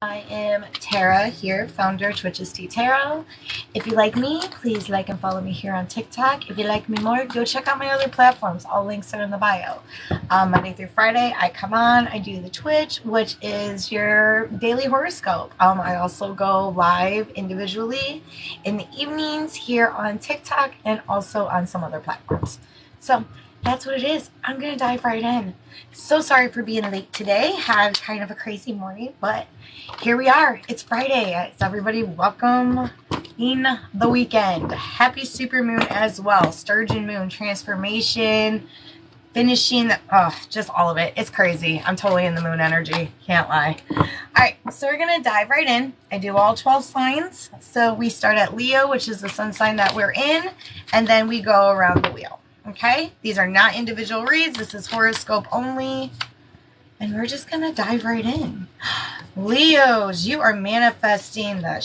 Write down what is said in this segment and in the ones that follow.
I am Tara here, founder of Twitch's Tea Tarot. If you like me, please like and follow me here on TikTok. If you like me more, go check out my other platforms. All links are in the bio. Monday through Friday, I come on, I do the Twitch, which is your daily horoscope. I also go live individually in the evenings here on TikTok and also on some other platforms. So that's what it is. I'm going to dive right in. So sorry for being late today. Had kind of a crazy morning, but here we are. It's Friday. So everybody, welcome in the weekend. Happy super moon as well. Sturgeon moon, transformation, finishing, just all of it. It's crazy. I'm totally in the moon energy. Can't lie. All right, so we're going to dive right in. I do all 12 signs. So we start at Leo, which is the sun sign that we're in, and then we go around the wheel. Okay, these are not individual reads. This is horoscope only. And we're just going to dive right in. Leos, you are manifesting the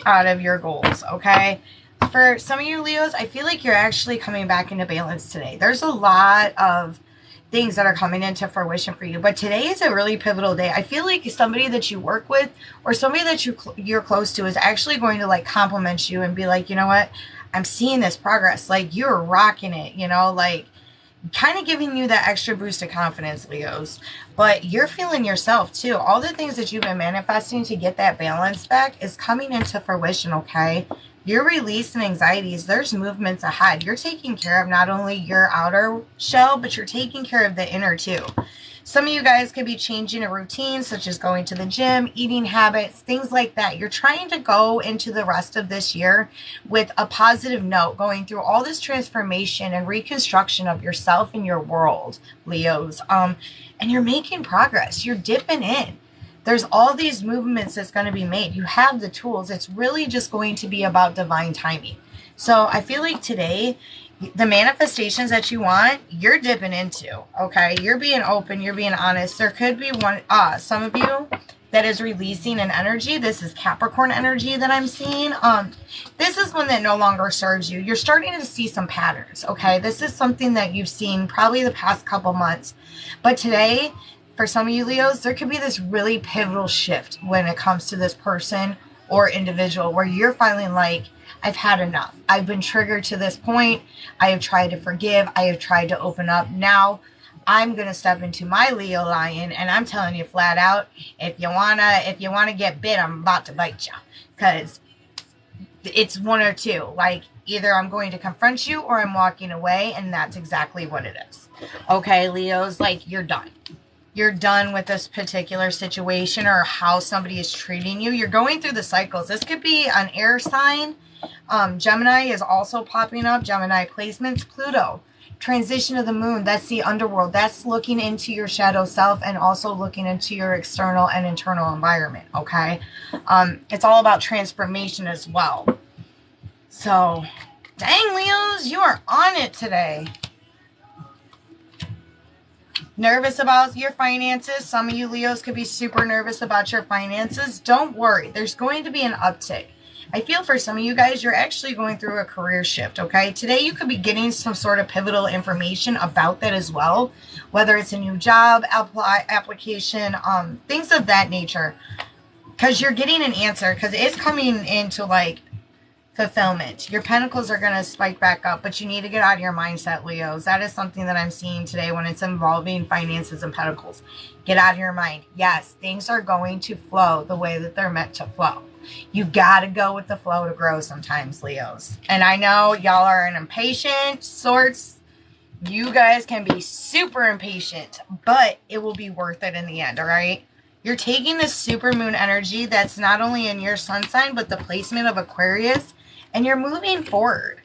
out of your goals, okay? For some of you Leos, I feel like you're actually coming back into balance today. There's a lot of things that are coming into fruition for you. But today is a really pivotal day. I feel like somebody that you work with or somebody that you're close to is actually going to like compliment you and be like, you know what? I'm seeing this progress. Like you're rocking it, you know, like kind of giving you that extra boost of confidence, Leos. But you're feeling yourself too. All the things that you've been manifesting to get that balance back is coming into fruition, okay? You're releasing anxieties. There's movements ahead. You're taking care of not only your outer shell, but you're taking care of the inner too. Some of you guys could be changing a routine, such as going to the gym, eating habits, things like that. You're trying to go into the rest of this year with a positive note, going through all this transformation and reconstruction of yourself and your world, Leos. And you're making progress. You're dipping in. There's all these movements that's going to be made. You have the tools. It's really just going to be about divine timing. So I feel like today, the manifestations that you want, you're dipping into, okay? You're being open, you're being honest. There could be some of you that is releasing an energy. This is Capricorn energy that I'm seeing. This is one that no longer serves you. You're starting to see some patterns, okay? This is something that you've seen probably the past couple months. But today, for some of you Leos, there could be this really pivotal shift when it comes to this person or individual where you're feeling like, I've had enough. I've been triggered to this point. I have tried to forgive. I have tried to open up. Now I'm going to step into my Leo lion, and I'm telling you flat out, if you wanna get bit, I'm about to bite you, because it's one or two. Like either I'm going to confront you or I'm walking away, and that's exactly what it is. Okay, Leos, like you're done. You're done with this particular situation or how somebody is treating you. You're going through the cycles. This could be an air sign. Gemini is also popping up. Gemini placements. Pluto. Transition of the moon. That's the underworld. That's looking into your shadow self and also looking into your external and internal environment. Okay. It's all about transformation as well. So, dang, Leos, you are on it today. Nervous about your finances. Some of you Leos could be super nervous about your finances. Don't worry. There's going to be an uptick. I feel for some of you guys, you're actually going through a career shift, okay? Today, you could be getting some sort of pivotal information about that as well, whether it's a new job, application, things of that nature, because you're getting an answer, because it's coming into, like, fulfillment. Your pentacles are going to spike back up, but you need to get out of your mindset, Leos. That is something that I'm seeing today when it's involving finances and pentacles. Get out of your mind. Yes, things are going to flow the way that they're meant to flow. You got to go with the flow to grow sometimes, Leos. And I know y'all are an impatient sorts. You guys can be super impatient, but it will be worth it in the end, all right? You're taking this super moon energy that's not only in your sun sign, but the placement of Aquarius, and you're moving forward.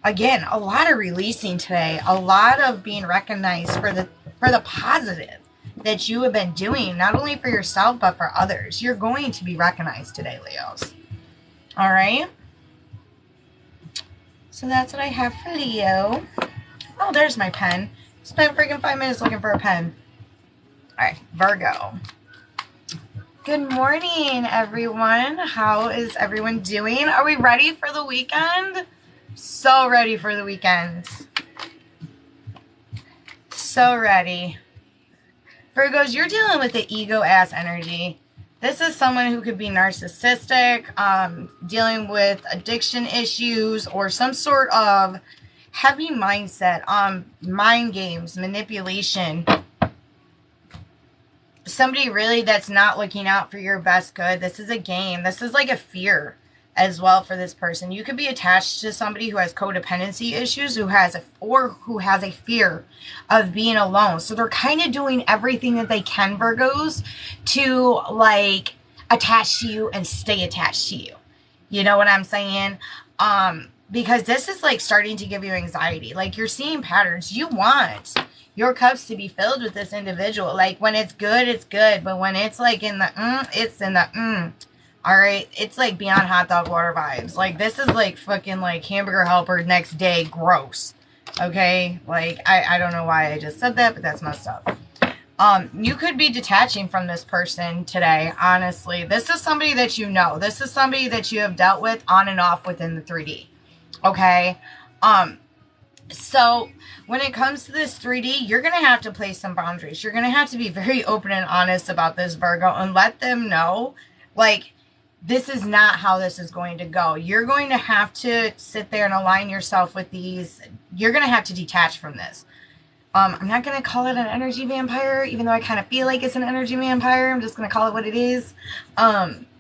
Again, a lot of releasing today, a lot of being recognized for the positive that you have been doing, not only for yourself, but for others. You're going to be recognized today, Leos. All right. So that's what I have for Leo. Oh, there's my pen. Spent freaking 5 minutes looking for a pen. All right, Virgo. Good morning, everyone. How is everyone doing? Are we ready for the weekend? So ready for the weekend. So ready. Virgos, you're dealing with the ego-ass energy. This is someone who could be narcissistic, dealing with addiction issues, or some sort of heavy mindset, mind games, manipulation. Somebody really that's not looking out for your best good. This is a game. This is like a fear as well for this person. You could be attached to somebody who has codependency issues, who has a fear of being alone. So they're kind of doing everything that they can, Virgos, to like attach to you and stay attached to you. You know what I'm saying? Because this is like starting to give you anxiety. Like you're seeing patterns. You want your cups to be filled with this individual. Like when it's good, it's good. But when it's like in the it's in the all right, it's like beyond hot dog water vibes. Like this is like fucking like hamburger helper next day gross. Okay, like I don't know why I just said that, but that's messed up. You could be detaching from this person today, honestly. This is somebody that you know. This is somebody that you have dealt with on and off within the 3D. Okay? So when it comes to this 3D, you're going to have to place some boundaries. You're going to have to be very open and honest about this, Virgo, and let them know, like, this is not how this is going to go. You're going to have to sit there and align yourself with these. You're going to have to detach from this. I'm not going to call it an energy vampire, even though I kind of feel like it's an energy vampire. I'm just going to call it what it is.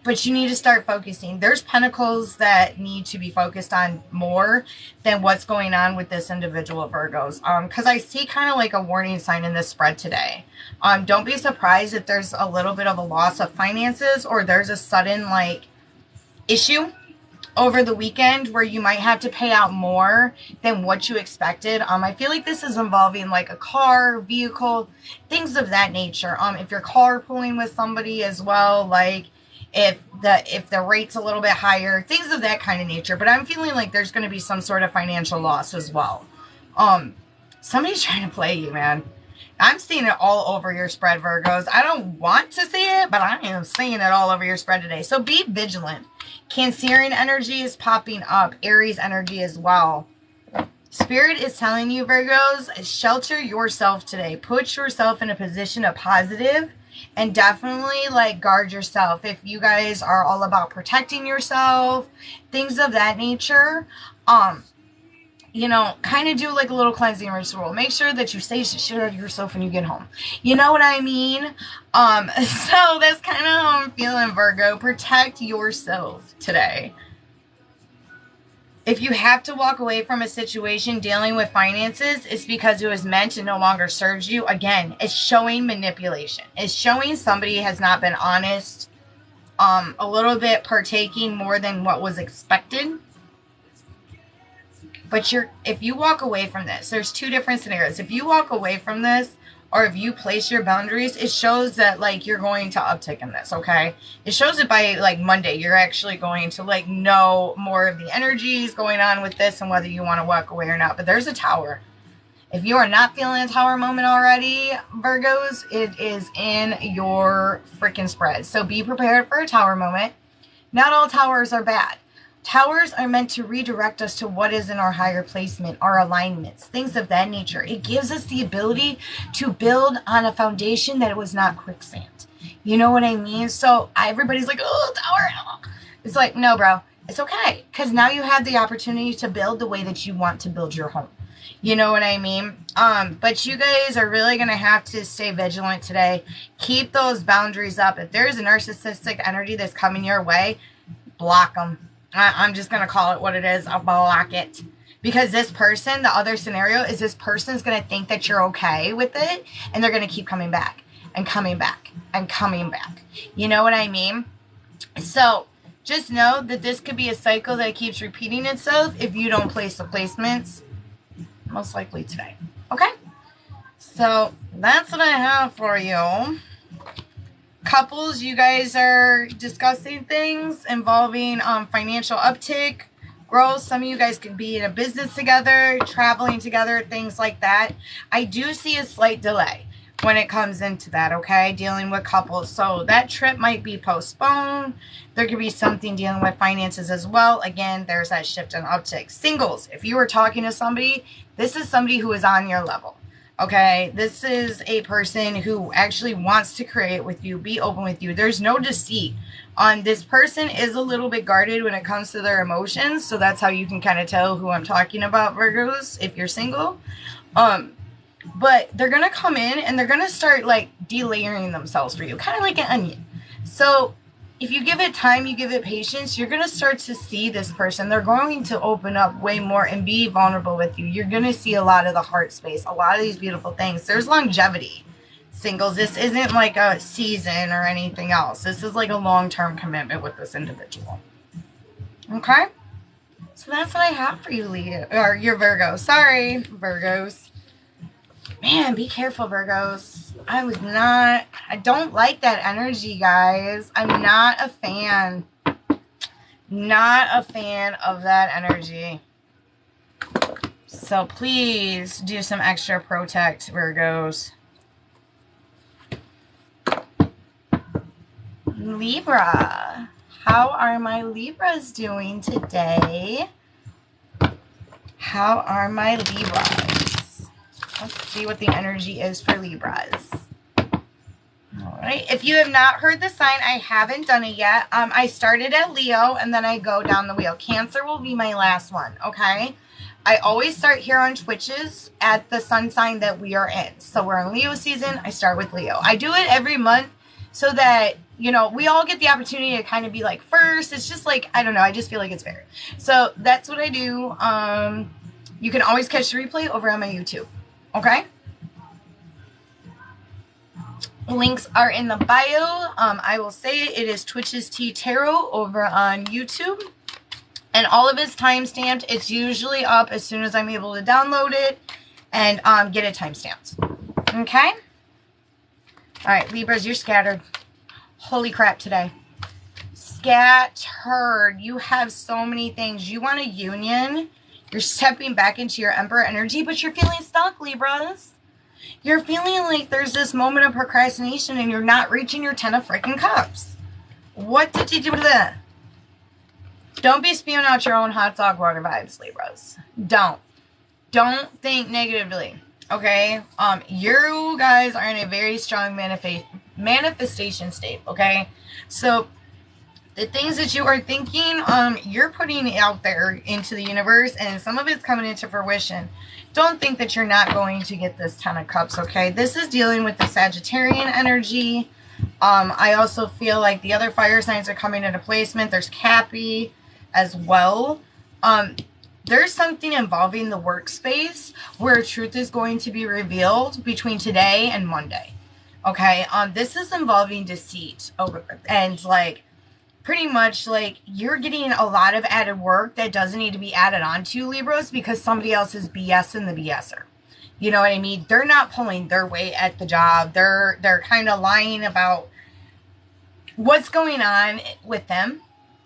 But you need to start focusing. There's pentacles that need to be focused on more than what's going on with this individual, Virgos. Because I see kind of like a warning sign in this spread today. Don't be surprised if there's a little bit of a loss of finances, or there's a sudden like issue over the weekend where you might have to pay out more than what you expected. I feel like this is involving like a car, vehicle, things of that nature. If you're carpooling with somebody as well, like if the rate's a little bit higher, things of that kind of nature. But I'm feeling like there's going to be some sort of financial loss as well. Somebody's trying to play you, man. I'm seeing it all over your spread, Virgos. I don't want to see it, but I am seeing it all over your spread today. So be vigilant. Cancerian energy is popping up. Aries energy as well. Spirit is telling you, Virgos, shelter yourself today. Put yourself in a position of positive, and definitely like guard yourself. If you guys are all about protecting yourself, things of that nature, you know, kind of do like a little cleansing ritual. Make sure that you say shit out of yourself when you get home. You know what I mean? So that's kind of how I'm feeling, Virgo. Protect yourself today. If you have to walk away from a situation dealing with finances, it's because it was meant to no longer serve you. Again, it's showing manipulation. It's showing somebody has not been honest, a little bit partaking more than what was expected. But if you walk away from this, there's two different scenarios. If you walk away from this, or if you place your boundaries, it shows that like you're going to uptick in this, okay? It shows it by like Monday. You're actually going to like know more of the energies going on with this and whether you want to walk away or not. But there's a tower. If you are not feeling a tower moment already, Virgos, it is in your freaking spread. So be prepared for a tower moment. Not all towers are bad. Towers are meant to redirect us to what is in our higher placement, our alignments, things of that nature. It gives us the ability to build on a foundation that was not quicksand. You know what I mean? So everybody's like, oh, tower. It's like, no, bro, it's okay. Because now you have the opportunity to build the way that you want to build your home. You know what I mean? But you guys are really going to have to stay vigilant today. Keep those boundaries up. If there's a narcissistic energy that's coming your way, block them. I'm just going to call it what it is. I'll block it. Because this person, the other scenario is this person is going to think that you're okay with it. And they're going to keep coming back and coming back and coming back. You know what I mean? So just know that this could be a cycle that keeps repeating itself if you don't place the placements. Most likely today. Okay? So that's what I have for you. Couples, you guys are discussing things involving financial uptick, growth. Some of you guys could be in a business together, traveling together, things like that. I do see a slight delay when it comes into that, okay? Dealing with couples. So that trip might be postponed. There could be something dealing with finances as well. Again, there's that shift and uptick. Singles, if you were talking to somebody, this is somebody who is on your level. Okay, this is a person who actually wants to create with you, be open with you. There's no deceit. This person is a little bit guarded when it comes to their emotions, so that's how you can kind of tell who I'm talking about, Virgos, if you're single. But they're going to come in and they're going to start like delayering themselves for you, kind of like an onion. So if you give it time, you give it patience, you're going to start to see this person. They're going to open up way more and be vulnerable with you. You're going to see a lot of the heart space, a lot of these beautiful things. There's longevity. Singles, this isn't like a season or anything else. This is like a long-term commitment with this individual. Okay? So that's what I have for you, Leo, or your Virgo. Sorry, Virgos. Man, be careful, Virgos. I don't like that energy, guys. I'm not a fan. Not a fan of that energy. So please do some extra protect, Virgos. Libra. How are my Libras doing today? How are my Libras? Let's see what the energy is for Libras. All right. If you have not heard the sign, I haven't done it yet. I started at Leo and then I go down the wheel. Cancer will be my last one. Okay. I always start here on Twitches at the sun sign that we are in. So we're in Leo season. I start with Leo. I do it every month so that, you know, we all get the opportunity to kind of be like first. It's just like, I don't know. I just feel like it's fair. So that's what I do. You can always catch the replay over on my YouTube. Okay. Links are in the bio. I will say it is Twitch's T Tarot over on YouTube. And all of it's timestamped. It's usually up as soon as I'm able to download it and get it timestamped. Okay? Alright, Libras, you're scattered. Holy crap today. Scattered. You have so many things. You want a union. You're stepping back into your Emperor energy, but you're feeling stuck, Libras. You're feeling like there's this moment of procrastination and you're not reaching your 10 of freaking cups. What did you do with that? Don't be spewing out your own hot dog water vibes, Libras. Don't. Don't think negatively, okay? You guys are in a very strong manifestation state, okay? So the things that you are thinking, you're putting it out there into the universe, and some of it's coming into fruition. Don't think that you're not going to get this 10 of cups, okay? This is dealing with the Sagittarian energy. I also feel like the other fire signs are coming into placement. There's Cappy as well. There's something involving the workspace where truth is going to be revealed between today and Monday. Okay? This is involving deceit and like pretty much like you're getting a lot of added work that doesn't need to be added on to Libras because somebody else is BSing the BSer. You know what I mean? They're not pulling their weight at the job. They're kind of lying about what's going on with them.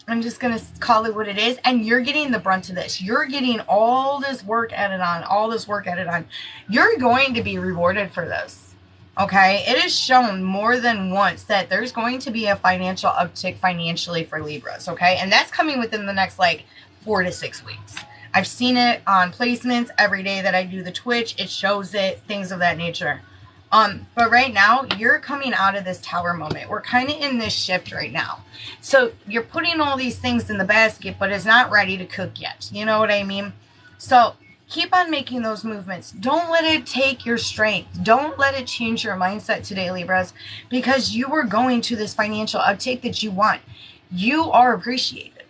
I'm just going to call it what it is. And you're getting the brunt of this. You're getting all this work added on, all this work added on. You're going to be rewarded for this. Okay, it is shown more than once that there's going to be a financial uptick financially for Libras, okay? And that's coming within the next, like, 4 to 6 weeks. I've seen it on placements every day that I do the Twitch. It shows it, things of that nature. But right now, you're coming out of this tower moment. We're kind of in this shift right now. So you're putting all these things in the basket, but it's not ready to cook yet. You know what I mean? So keep on making those movements. Don't let it take your strength. Don't let it change your mindset today, Libras, because you are going to this financial uptake that you want. You are appreciated.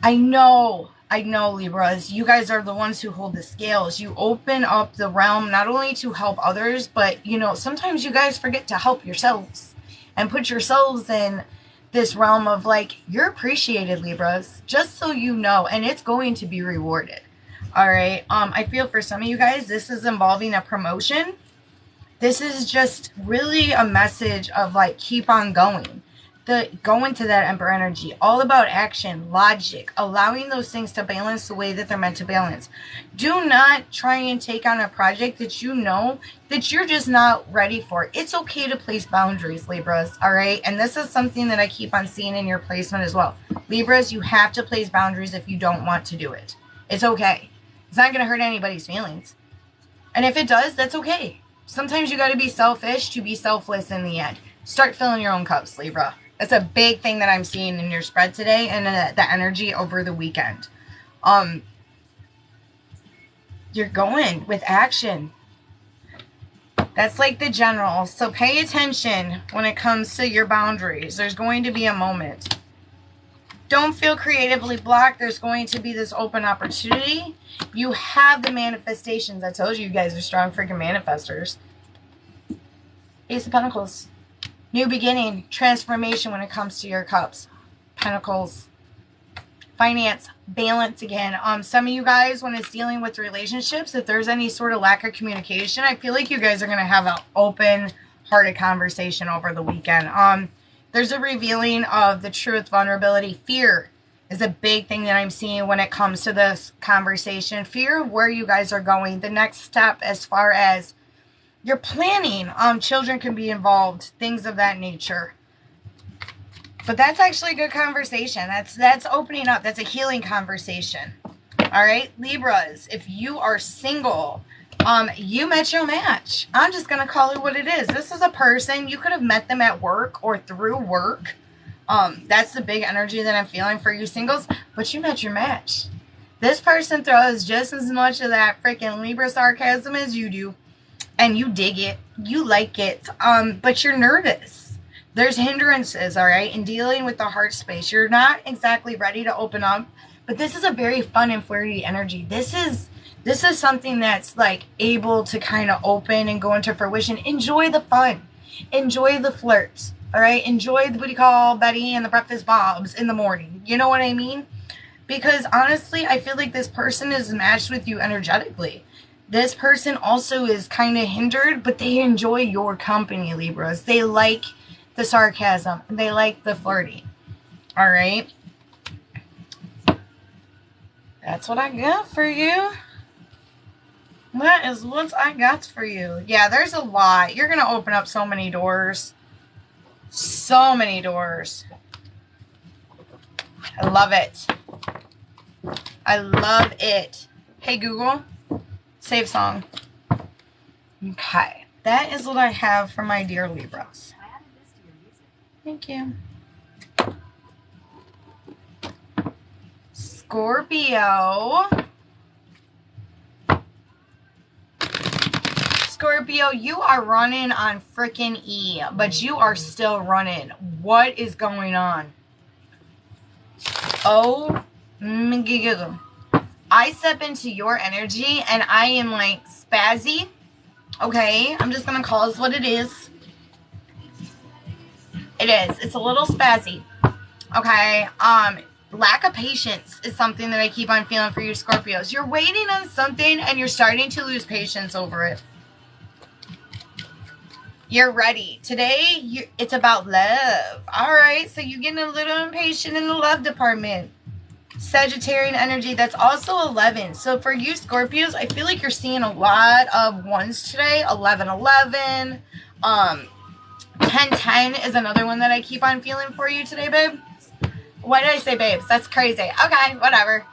I know, Libras, you guys are the ones who hold the scales. You open up the realm not only to help others, but, you know, sometimes you guys forget to help yourselves and put yourselves in this realm of, like, you're appreciated, Libras, just so you know, and it's going to be rewarded. All right. I feel for some of you guys, this is involving a promotion. This is just really a message of like, keep on going. Go into that Emperor energy. All about action, logic, allowing those things to balance the way that they're meant to balance. Do not try and take on a project that you know that you're just not ready for. It's okay to place boundaries, Libras. All right. And this is something that I keep on seeing in your placement as well. Libras, you have to place boundaries if you don't want to do it. It's okay. It's not going to hurt anybody's feelings. And if it does, that's okay. Sometimes you got to be selfish to be selfless in the end. Start filling your own cups, Libra. That's a big thing that I'm seeing in your spread today and the energy over the weekend. You're going with action. That's like the general. So pay attention when it comes to your boundaries. There's going to be a moment. Don't feel creatively blocked. There's going to be this open opportunity. You have the manifestations. I told you guys are strong freaking manifestors. Ace of Pentacles. New beginning. Transformation when it comes to your cups. Pentacles. Finance. Balance again. Some of you guys, when it's dealing with relationships, if there's any sort of lack of communication, I feel like you guys are going to have an open-hearted conversation over the weekend. There's a revealing of the truth, vulnerability. Fear is a big thing that I'm seeing when it comes to this conversation. Fear of where you guys are going. The next step as far as you're planning. Children can be involved. Things of that nature. But that's actually a good conversation. That's opening up. That's a healing conversation. All right, Libras, if you are single, you met your match. I'm just going to call it what it is. This is a person. You could have met them at work or through work. That's the big energy that I'm feeling for you singles. But you met your match. This person throws just as much of that freaking Libra sarcasm as you do. And you dig it. You like it. But you're nervous. There's hindrances, all right, in dealing with the heart space. You're not exactly ready to open up. But this is a very fun and flirty energy. This is something that's like able to kind of open and go into fruition. Enjoy the fun. Enjoy the flirts. All right. Enjoy the booty call Betty and the breakfast Bobs in the morning. You know what I mean? Because honestly, I feel like this person is matched with you energetically. This person also is kind of hindered, but they enjoy your company, Libras. They like the sarcasm. They like the flirty. All right. That's what I got for you. That is what I got for you. Yeah, there's a lot. You're going to open up so many doors. So many doors. I love it. I love it. Hey, Google. Save song. Okay. That is what I have for my dear Libras. Thank you. Scorpio. Scorpio, you are running on frickin' E, but you are still running. What is going on? Oh, I step into your energy and I am like spazzy. Okay, I'm just going to call this what it is. It is. It's a little spazzy. Okay. Lack of patience is something that I keep on feeling for you Scorpios. You're waiting on something and you're starting to lose patience over it. You're ready. Today, it's about love. All right. So you're getting a little impatient in the love department. Sagittarian energy. That's also 11. So for you Scorpios, I feel like you're seeing a lot of ones today. 11-11. 10-10 is another one that I keep on feeling for you today, babe. Why did I say babes? That's crazy. Okay, whatever.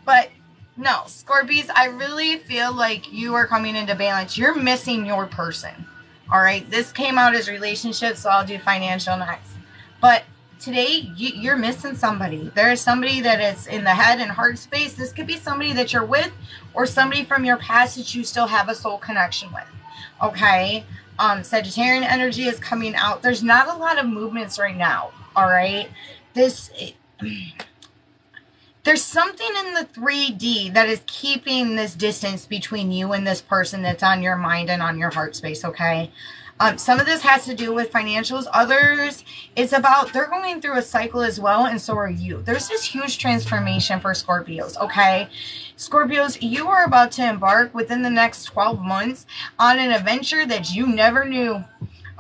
But no, Scorpies, I really feel like you are coming into balance. You're missing your person. All right, this came out as relationships, so I'll do financial next. But today, you're missing somebody. There is somebody that is in the head and heart space. This could be somebody that you're with or somebody from your past that you still have a soul connection with. Okay? Sagittarian energy is coming out. There's not a lot of movements right now. All right? There's something in the 3D that is keeping this distance between you and this person that's on your mind and on your heart space, okay? Some of this has to do with financials. Others, it's about they're going through a cycle as well, and so are you. There's this huge transformation for Scorpios, okay? Scorpios, you are about to embark within the next 12 months on an adventure that you never knew.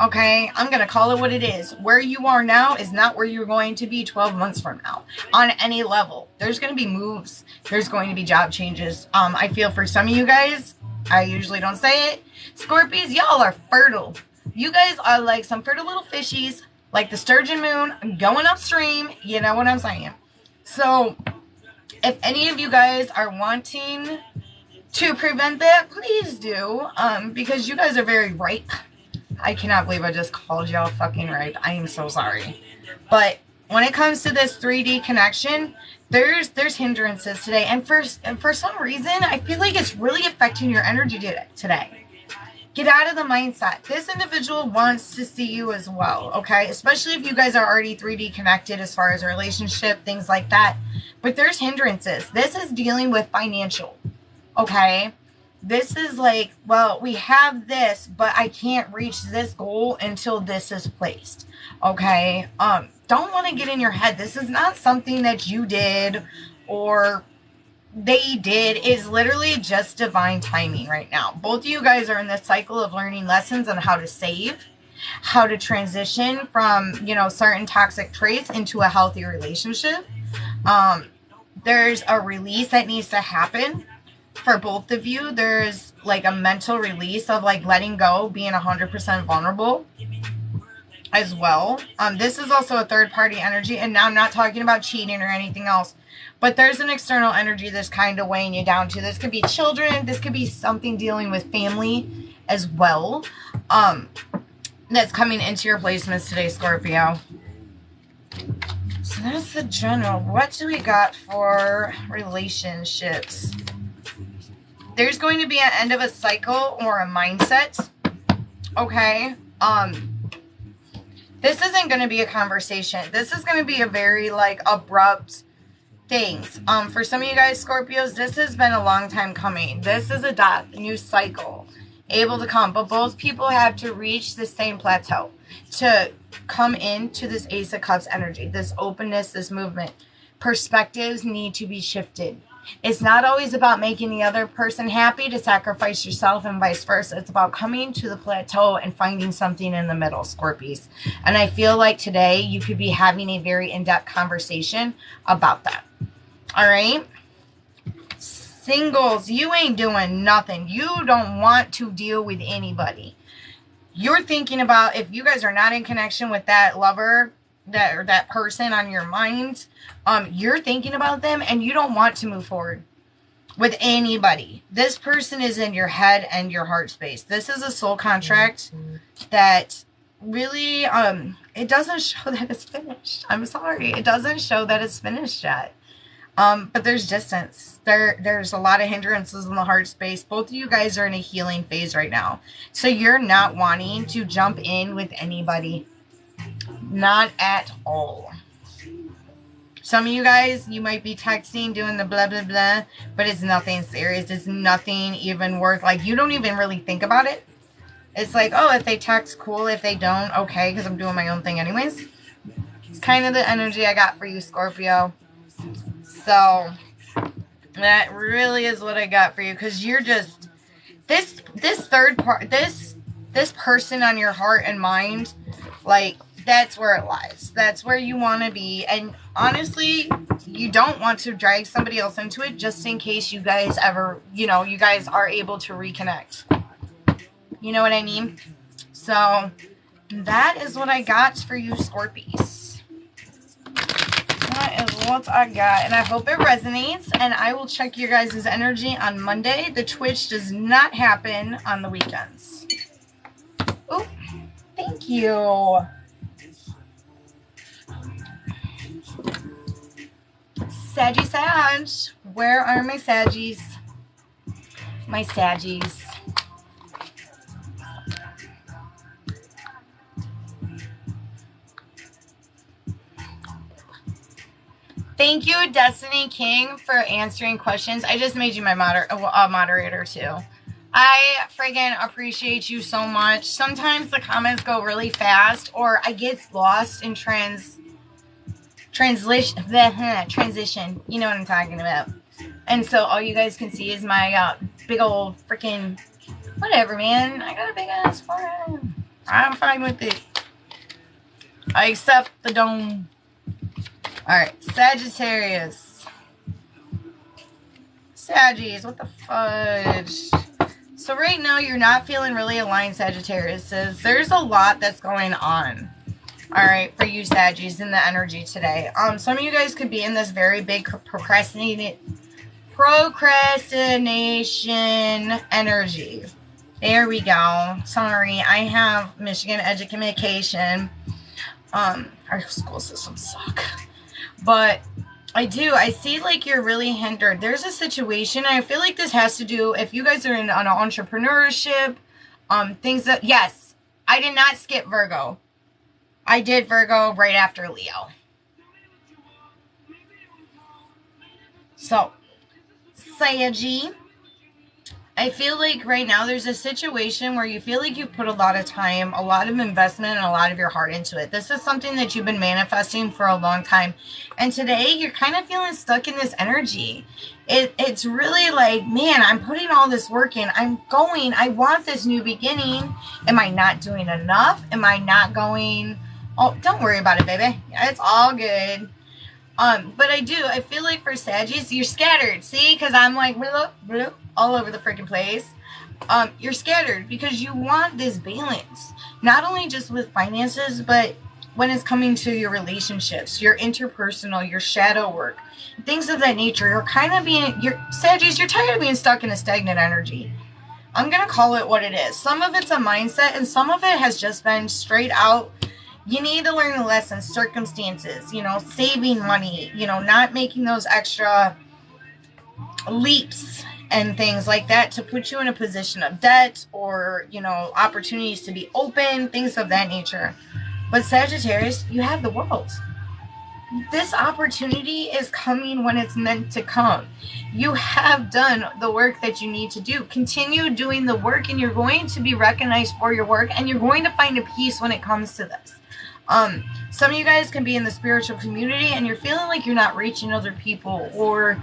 Okay, I'm going to call it what it is. Where you are now is not where you're going to be 12 months from now on any level. There's going to be moves. There's going to be job changes. I feel for some of you guys, I usually don't say it. Scorpios, y'all are fertile. You guys are like some fertile little fishies, like the sturgeon moon going upstream. You know what I'm saying? So if any of you guys are wanting to prevent that, please do. Because you guys are very ripe. I cannot believe I just called y'all fucking ripe. I am so sorry. But when it comes to this 3D connection, there's hindrances today. And for some reason, I feel like it's really affecting your energy today. Get out of the mindset. This individual wants to see you as well, okay? Especially if you guys are already 3D connected as far as a relationship, things like that. But there's hindrances. This is dealing with financial, okay? This is like, well, we have this, but I can't reach this goal until this is placed, okay? Don't want to get in your head. This is not something that you did or they did. Is literally just divine timing right now. Both of you guys are in this cycle of learning lessons on how to save, how to transition from, you know, certain toxic traits into a healthy relationship. There's a release that needs to happen for both of you. There's like a mental release of like letting go, being 100% vulnerable as well. This is also a third party energy, and now I'm not talking about cheating or anything else. But there's an external energy that's kind of weighing you down too. This could be children. This could be something dealing with family as well. That's coming into your placements today, Scorpio. So that's the general. What do we got for relationships? There's going to be an end of a cycle or a mindset. Okay. This isn't going to be a conversation. This is going to be a very like abrupt things. For some of you guys, Scorpios, this has been a long time coming. This is a death, a new cycle, able to come. But both people have to reach the same plateau to come into this Ace of Cups energy, this openness, this movement. Perspectives need to be shifted. It's not always about making the other person happy to sacrifice yourself and vice versa. It's about coming to the plateau and finding something in the middle, Scorpies. And I feel like today you could be having a very in-depth conversation about that. All right? Singles, you ain't doing nothing. You don't want to deal with anybody. You're thinking about, if you guys are not in connection with that lover, that person on your mind, you're thinking about them and you don't want to move forward with anybody. This person is in your head and your heart space. This is a soul contract that really, it doesn't show that it's finished. I'm sorry. It doesn't show that it's finished yet. But there's distance. There's a lot of hindrances in the heart space. Both of you guys are in a healing phase right now. So you're not wanting to jump in with anybody. Not at all. Some of you guys, you might be texting, doing the blah, blah, blah, but it's nothing serious. It's nothing even worth, like, you don't even really think about it. It's like, oh, if they text, cool. If they don't, okay, because I'm doing my own thing anyways. It's kind of the energy I got for you, Scorpio. So, that really is what I got for you, because you're just, this third part, this person on your heart and mind, like, that's where it lies. That's where you want to be. And honestly, you don't want to drag somebody else into it just in case you guys ever, you know, you guys are able to reconnect. You know what I mean? So that is what I got for you, Scorpies. That is what I got. And I hope it resonates. And I will check your guys' energy on Monday. The Twitch does not happen on the weekends. Oh, thank you. Saggy Sag. Where are my Saggies? My Saggies. Thank you, Destiny King, for answering questions. I just made you my moderator, too. I friggin' appreciate you so much. Sometimes the comments go really fast, or I get lost in transition. You know what I'm talking about. And so all you guys can see is my big old freaking whatever, man. I got a big ass forehead. I'm fine with it. I accept the dome. Alright, Sagittarius. Saggies, what the fudge? So right now you're not feeling really aligned, Sagittarius. There's a lot that's going on. Alright, for you Saggies in the energy today. Some of you guys could be in this very big procrastinating procrastination energy. There we go. Sorry, I have Michigan Education. Our school systems suck. But I see like you're really hindered. There's a situation, I feel like this has to do, if you guys are in on entrepreneurship, things that, yes, I did not skip Virgo. I did Virgo right after Leo. So, Sayagi, I feel like right now there's a situation where you feel like you put a lot of time, a lot of investment, and a lot of your heart into it. This is something that you've been manifesting for a long time. And today you're kind of feeling stuck in this energy. It's really like, man, I'm putting all this work in. I want this new beginning. Am I not doing enough? Am I not going? Oh, don't worry about it, baby. It's all good. But I feel like for Saggies, you're scattered. See, because I'm like, bloop, bloop, all over the freaking place. You're scattered because you want this balance, not only just with finances, but when it's coming to your relationships, your interpersonal, your shadow work, things of that nature. You're kind of Saggies, you're tired of being stuck in a stagnant energy. I'm going to call it what it is. Some of it's a mindset, and some of it has just been straight out. You need to learn the lessons, circumstances, saving money, not making those extra leaps and things like that to put you in a position of debt or, opportunities to be open, things of that nature. But Sagittarius, you have the world. This opportunity is coming when it's meant to come. You have done the work that you need to do. Continue doing the work, and you're going to be recognized for your work, and you're going to find a peace when it comes to this. Some of you guys can be in the spiritual community and you're feeling like you're not reaching other people, or,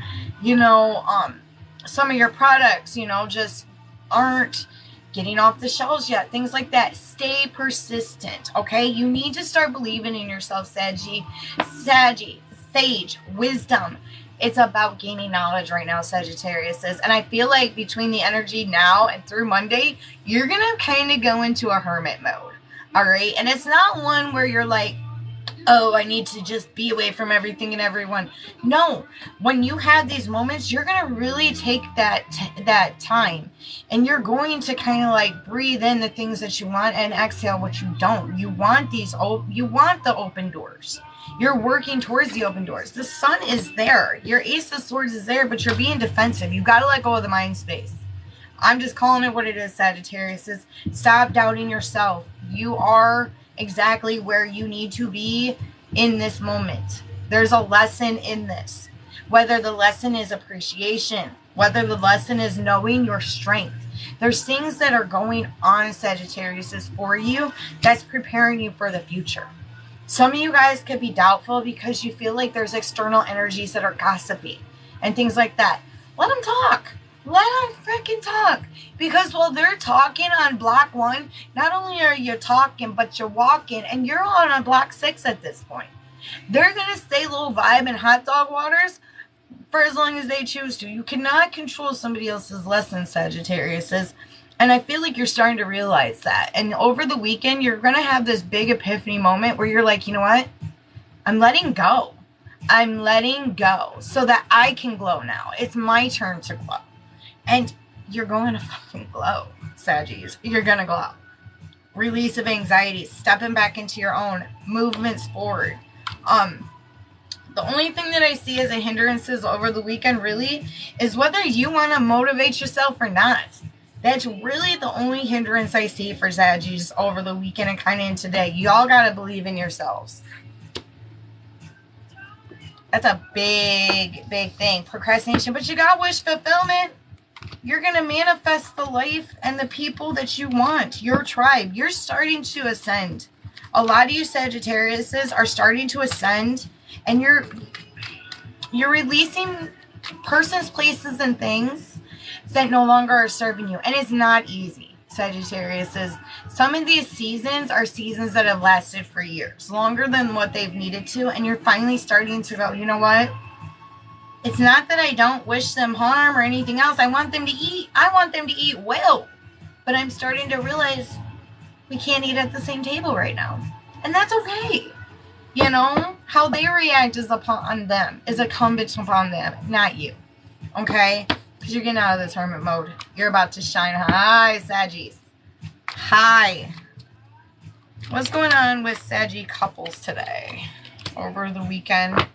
some of your products, just aren't getting off the shelves yet, things like that. Stay persistent, okay? You need to start believing in yourself, Sage, wisdom. It's about gaining knowledge right now, Sagittarius is. And I feel like between the energy now and through Monday, you're going to kind of go into a hermit mode. All right. And it's not one where you're like, oh, I need to just be away from everything and everyone. No, when you have these moments, you're going to really take that time, and you're going to kind of like breathe in the things that you want and exhale what you don't. You want you want the open doors. You're working towards the open doors. The sun is there. Your Ace of Swords is there, but you're being defensive. You got to let go of the mind space. I'm just calling it what it is, Sagittarius. Stop doubting yourself. You are exactly where you need to be in this moment. There's a lesson in this. Whether the lesson is appreciation, whether the lesson is knowing your strength. There's things that are going on, Sagittarius, for you that's preparing you for the future. Some of you guys could be doubtful because you feel like there's external energies that are gossipy and things like that. Let them talk. Let them freaking talk. Because while they're talking on block 1, not only are you talking, but you're walking, and you're on a block 6 at this point. They're going to stay little vibe and hot dog waters for as long as they choose to. You cannot control somebody else's lessons, Sagittarius. And I feel like you're starting to realize that. And over the weekend, you're going to have this big epiphany moment where you're like, you know what? I'm letting go. I'm letting go so that I can glow now. It's my turn to glow. And you're going to fucking glow, Saggies. You're going to glow. Release of anxiety. Stepping back into your own. Movements forward. The only thing that I see as a hindrances over the weekend really is whether you want to motivate yourself or not. That's really the only hindrance I see for Saggies over the weekend and kind of in today. Y'all got to believe in yourselves. That's a big, big thing. Procrastination. But you got wish fulfillment. You're going to manifest the life and the people that you want. Your tribe. You're starting to ascend. A lot of you Sagittariuses are starting to ascend. And you're releasing persons, places, and things that no longer are serving you. And it's not easy, Sagittariuses. Some of these seasons are seasons that have lasted for years. Longer than what they've needed to. And you're finally starting to go, you know what? It's not that I don't wish them harm or anything else. I want them to eat. I want them to eat well. But I'm starting to realize we can't eat at the same table right now. And that's okay. You know, how they react is upon them, is incumbent upon them, not you. okay? Because you're getting out of this hermit mode. You're about to shine. Hi, Saggies. Hi. What's going on with Saggy couples today? Over the weekend?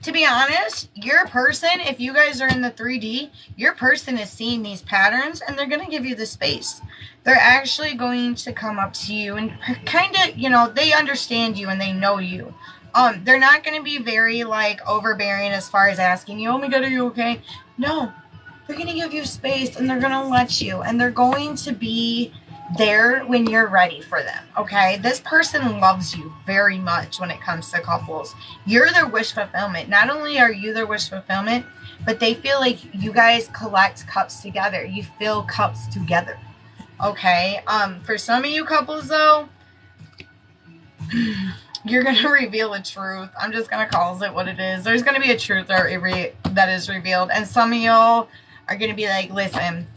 To be honest, your person, if you guys are in the 3D, your person is seeing these patterns and they're going to give you the space. They're actually going to come up to you and kind of, you know, they understand you and they know you. They're not going to be very, like, overbearing as far as asking you, oh my God, are you okay? No, they're going to give you space and they're going to let you. And they're going to be there when you're ready for them, okay? This person loves you very much when it comes to couples. You're their wish fulfillment. Not only are you their wish fulfillment, but they feel like you guys collect cups together. You fill cups together, okay? For some of you couples, though, you're going to reveal a truth. I'm just going to call it what it is. There's going to be a truth that is revealed. And some of y'all are going to be like, listen.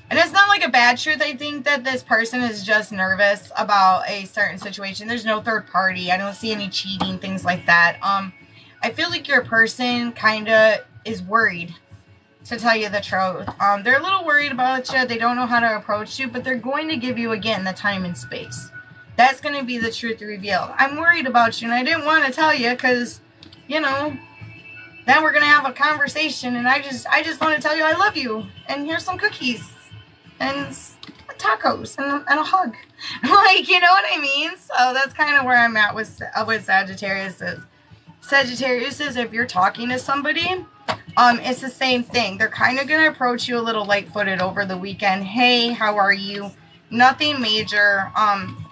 And it's not like a bad truth. I think that this person is just nervous about a certain situation. There's no third party. I don't see any cheating, things like that. I feel like your person kind of is worried, to tell you the truth. They're a little worried about you. They don't know how to approach you, but they're going to give you, again, the time and space. That's going to be the truth revealed. I'm worried about you, and I didn't want to tell you because, you know, then we're going to have a conversation, and I just want to tell you I love you, and here's some cookies, and tacos, and a hug. Like, you know what I mean? So that's kind of where I'm at with Sagittarius. Sagittarius is, if you're talking to somebody, it's the same thing. They're kind of going to approach you a little light-footed over the weekend. Hey, how are you? Nothing major.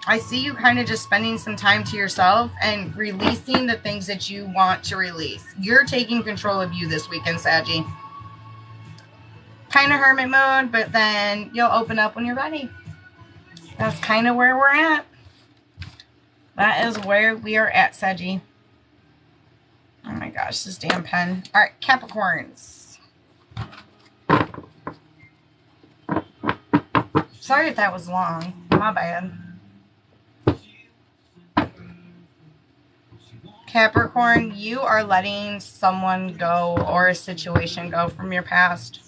I see you kind of just spending some time to yourself and releasing the things that you want to release. You're taking control of you this weekend, Saggy. Kind of hermit mode, but then you'll open up when you're ready. That's kind of where we're at. That is where we are at, Saggy. Oh my gosh, this damn pen. All right, Capricorns. Sorry if that was long. My bad. Capricorn, you are letting someone go or a situation go from your past.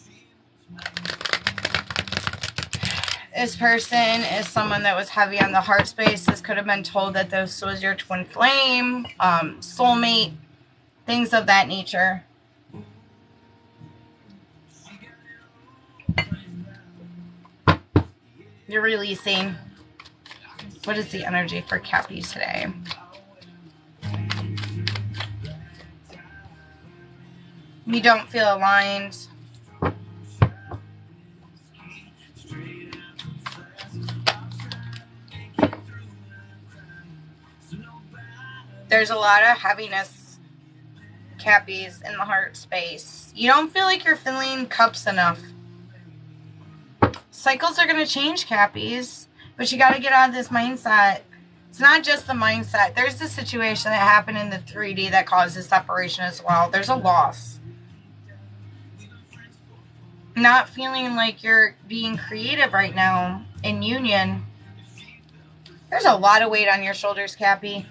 This person is someone that was heavy on the heart space. This could have been told that this was your twin flame, soulmate, things of that nature. You're releasing. What is the energy for Cappy today? You don't feel aligned. There's a lot of heaviness, Cappies, in the heart space. You don't feel like you're filling cups enough. Cycles are going to change, Cappies, but you got to get out of this mindset. It's not just the mindset. There's the situation that happened in the 3D that causes separation as well. There's a loss. Not feeling like you're being creative right now in union. There's a lot of weight on your shoulders, Cappy.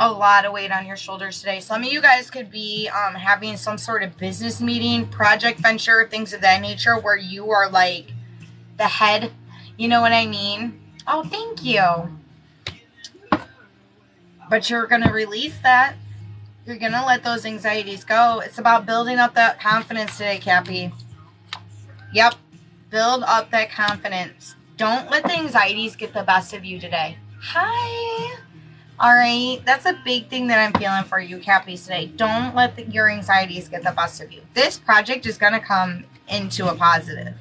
A lot of weight on your shoulders today. Some of you guys could be having some sort of business meeting, project venture, things of that nature where you are like the head. You know what I mean? Oh, thank you. But you're going to release that. You're going to let those anxieties go. It's about building up that confidence today, Cappy. Yep. Build up that confidence. Don't let the anxieties get the best of you today. Hi. All right. That's a big thing that I'm feeling for you, Cappies, today. Don't let your anxieties get the best of you. This project is going to come into a positive.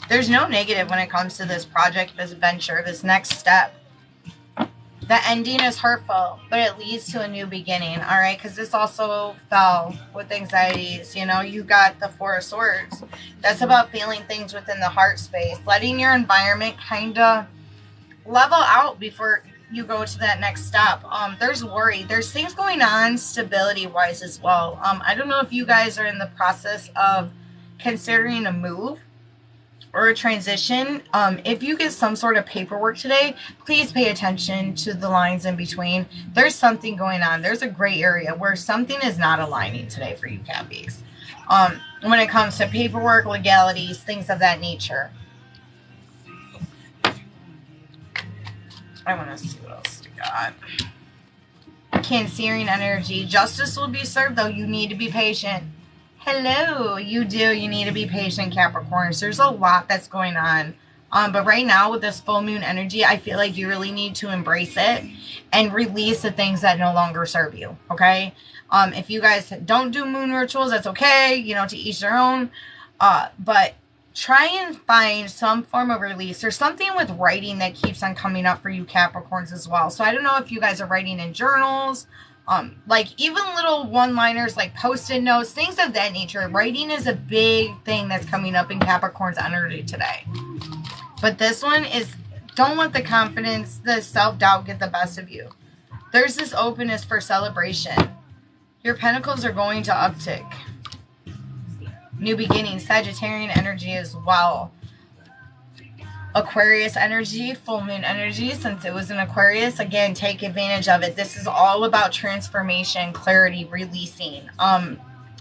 There's no negative when it comes to this project, this venture, this next step. The ending is hurtful, but it leads to a new beginning, all right? Because this also fell with anxieties. You know, you got the Four of Swords. That's about feeling things within the heart space. Letting your environment kind of level out before you go to that next step. There's worry. There's things going on stability-wise as well. I don't know if you guys are in the process of considering a move. or a transition. If you get some sort of paperwork today, please pay attention to the lines in between. There's something going on. There's a gray area where something is not aligning today for you, Cappies. When it comes to paperwork, legalities, things of that nature. I want to see what else we got. Cancerian energy. Justice will be served, though. You need to be patient. Hello. You do. You need to be patient, Capricorns. There's a lot that's going on. But right now, with this full moon energy, I feel like you really need to embrace it and release the things that no longer serve you. Okay? If you guys don't do moon rituals, that's okay. You know, to each their own. But try and find some form of release. There's something with writing that keeps on coming up for you Capricorns as well. So I don't know if you guys are writing in journals, like even little one-liners like post-it notes, things of that nature. Writing is a big thing that's coming up in Capricorn's energy today. But this one is, don't let the confidence, the self-doubt get the best of you. There's this openness for celebration. Your pentacles are going to uptick. New beginnings, Sagittarian energy as well. Aquarius energy, full moon energy, since it was in Aquarius. Again, take advantage of it. This is all about transformation, clarity, releasing.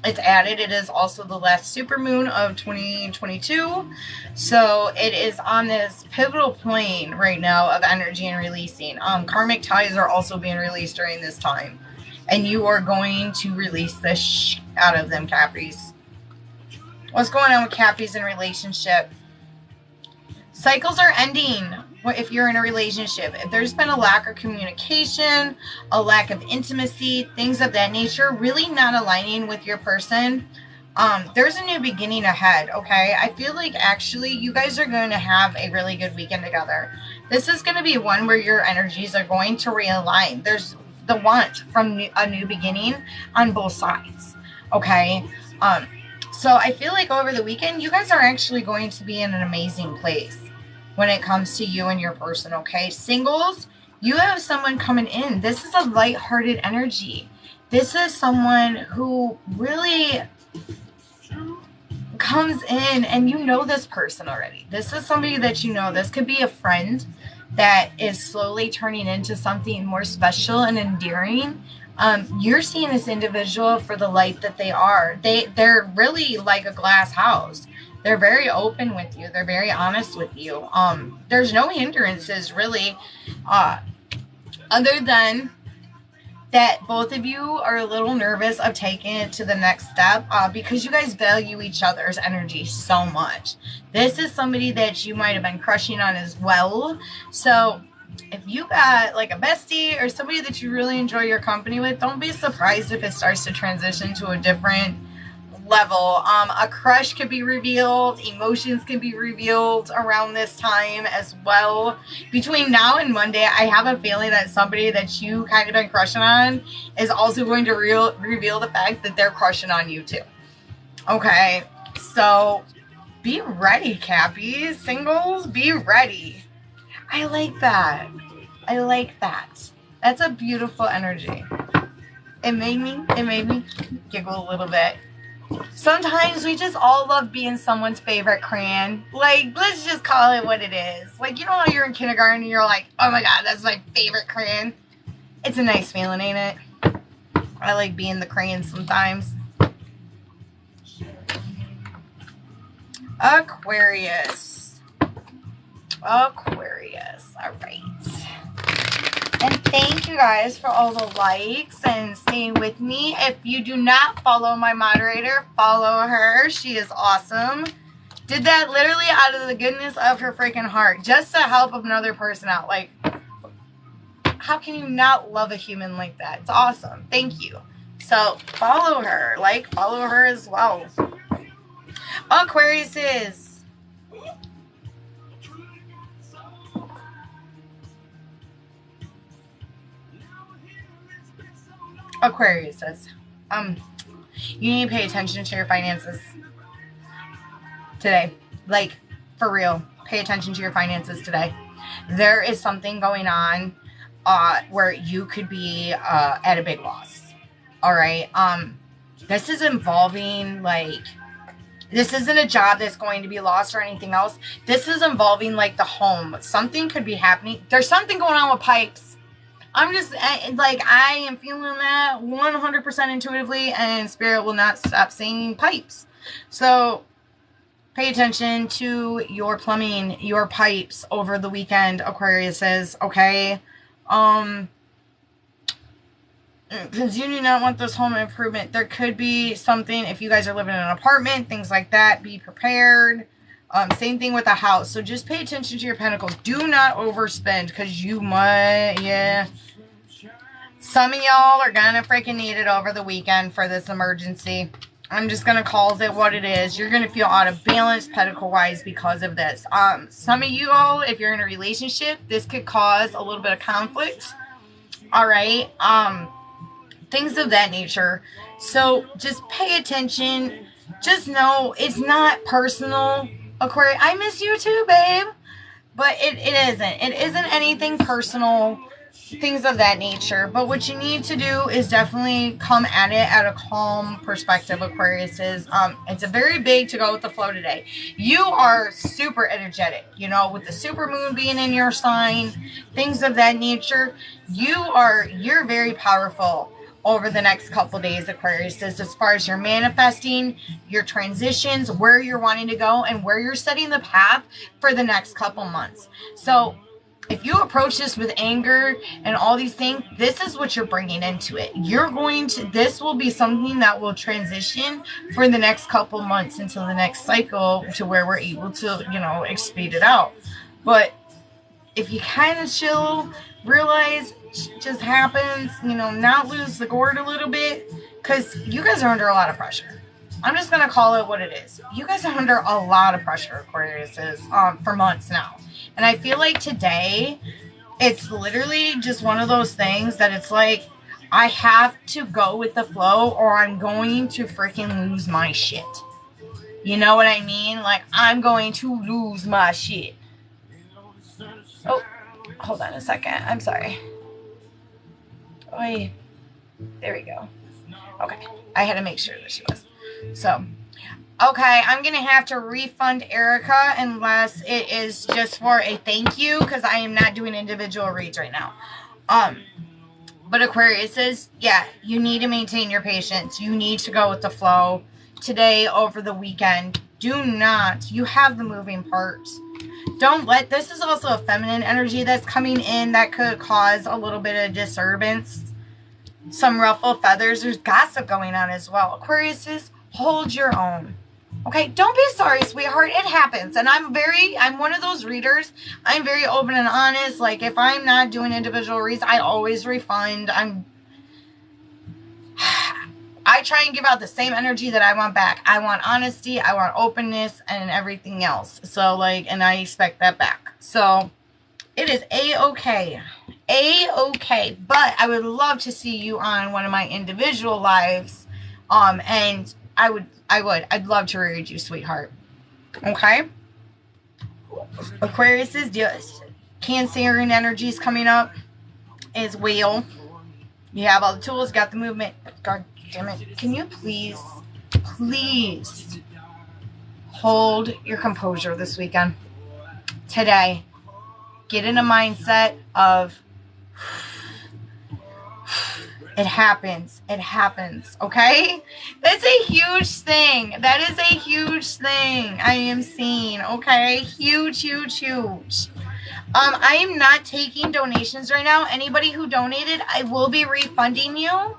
It's added. It is also the last super moon of 2022. So it is on this pivotal plane right now of energy and releasing. Karmic ties are also being released during this time. And you are going to release the out of them, Capris. What's going on with Cappies in relationship? Cycles are ending if you're in a relationship. If there's been a lack of communication, a lack of intimacy, things of that nature, really not aligning with your person, there's a new beginning ahead, okay? I feel like actually you guys are going to have a really good weekend together. This is going to be one where your energies are going to realign. There's the want from a new beginning on both sides, okay? So I feel like over the weekend, you guys are actually going to be in an amazing place when it comes to you and your person, okay? Singles, you have someone coming in. This is a lighthearted energy. This is someone who really comes in and you know this person already. This is somebody that you know. This could be a friend that is slowly turning into something more special and endearing. You're seeing this individual for the light that they are. They're really like a glass house. They're very open with you. They're very honest with you. There's no hindrances really, other than that both of you are a little nervous of taking it to the next step, because you guys value each other's energy so much. This is somebody that you might have been crushing on as well. So if you got like a bestie or somebody that you really enjoy your company with, don't be surprised if it starts to transition to a different level. A crush could be revealed. Emotions can be revealed around this time as well. Between now and Monday, I have a feeling that somebody that you kind of been crushing on is also going to reveal the fact that they're crushing on you too. Okay, so be ready, Cappies. Singles, be ready. I like that. I like that. That's a beautiful energy. It made me giggle a little bit. Sometimes we just all love being someone's favorite crayon. Like, let's just call it what it is. Like, you know how you're in kindergarten and you're like, oh my god, that's my favorite crayon. It's a nice feeling, ain't it? I like being the crayon sometimes. Aquarius. Aquarius. All right. And thank you guys for all the likes and staying with me. If you do not follow my moderator, follow her. She is awesome. Did that literally out of the goodness of her freaking heart. Just to help another person out. Like, how can you not love a human like that? It's awesome. Thank you. So, follow her. Like, follow her as well. Aquarius is... Aquarius says, you need to pay attention to your finances today. Like, for real, pay attention to your finances today. There is something going on where you could be at a big loss. All right. This is involving like This isn't a job that's going to be lost or anything else. This is involving like the home. Something could be happening. There's something going on with pipes. I'm just like, I am feeling that 100% intuitively, and Spirit will not stop saying pipes. So pay attention to your plumbing, your pipes over the weekend, Aquarius says, okay? Because you do not want this home improvement. There could be something, if you guys are living in an apartment, things like that, be prepared. Same thing with a house. So just pay attention to your pentacles. Do not overspend, because you might, yeah. Some of y'all are going to freaking need it over the weekend for this emergency. I'm just going to call it what it is. You're going to feel out of balance pentacle-wise because of this. Some of you all, if you're in a relationship, this could cause a little bit of conflict. All right. Things of that nature. So just pay attention. Just know it's not personal, Aquarius. I miss you too, babe. But it isn't. It isn't anything personal. Things of that nature. But what you need to do is definitely come at it at a calm perspective, Aquarius is. It's a very big to go with the flow today. You are super energetic, you know, with the super moon being in your sign, things of that nature. You're very powerful over the next couple days, Aquarius, as far as you're manifesting, your transitions, where you're wanting to go, and where you're setting the path for the next couple months. So if you approach this with anger and all these things, this is what you're bringing into it. This will be something that will transition for the next couple months until the next cycle, to where we're able to, you know, speed it out. But if you kind of chill, realize just happens, you know, not lose the gourd a little bit, because you guys are under a lot of pressure. I'm just going to call it what it is. You guys are under a lot of pressure, Aquarius is, for months now. And I feel like today, it's literally just one of those things that it's like, I have to go with the flow or I'm going to freaking lose my shit. You know what I mean? Like, I'm going to lose my shit. Oh, hold on a second. I'm sorry. Wait, there we go. Okay, I had to make sure that she was. So, okay, I'm going to have to refund Erica unless it is just for a thank you, because I am not doing individual reads right now. But Aquarius says, yeah, you need to maintain your patience. You need to go with the flow today, over the weekend. Do not, you have the moving parts. Don't let, this is also a feminine energy that's coming in that could cause a little bit of disturbance. Some ruffle feathers. There's gossip going on as well. Aquarius says, hold your own. Okay, don't be sorry, sweetheart. It happens. And I'm one of those readers. I'm very open and honest. Like, if I'm not doing individual reads, I always refund. I try and give out the same energy that I want back. I want honesty, I want openness, and everything else. So, like, and I expect that back. So, it is A-okay. A-okay. But I would love to see you on one of my individual lives. And I'd love to read you, sweetheart. Okay? Aquarius is just Cancerian energies coming up as well. You have all the tools, got the movement. God damn it. Can you please hold your composure this weekend? Today. Get in a mindset of it happens. It happens. Okay? That's a huge thing. That is a huge thing I am seeing. Okay? Huge, huge, huge. I am not taking donations right now. Anybody who donated, I will be refunding you.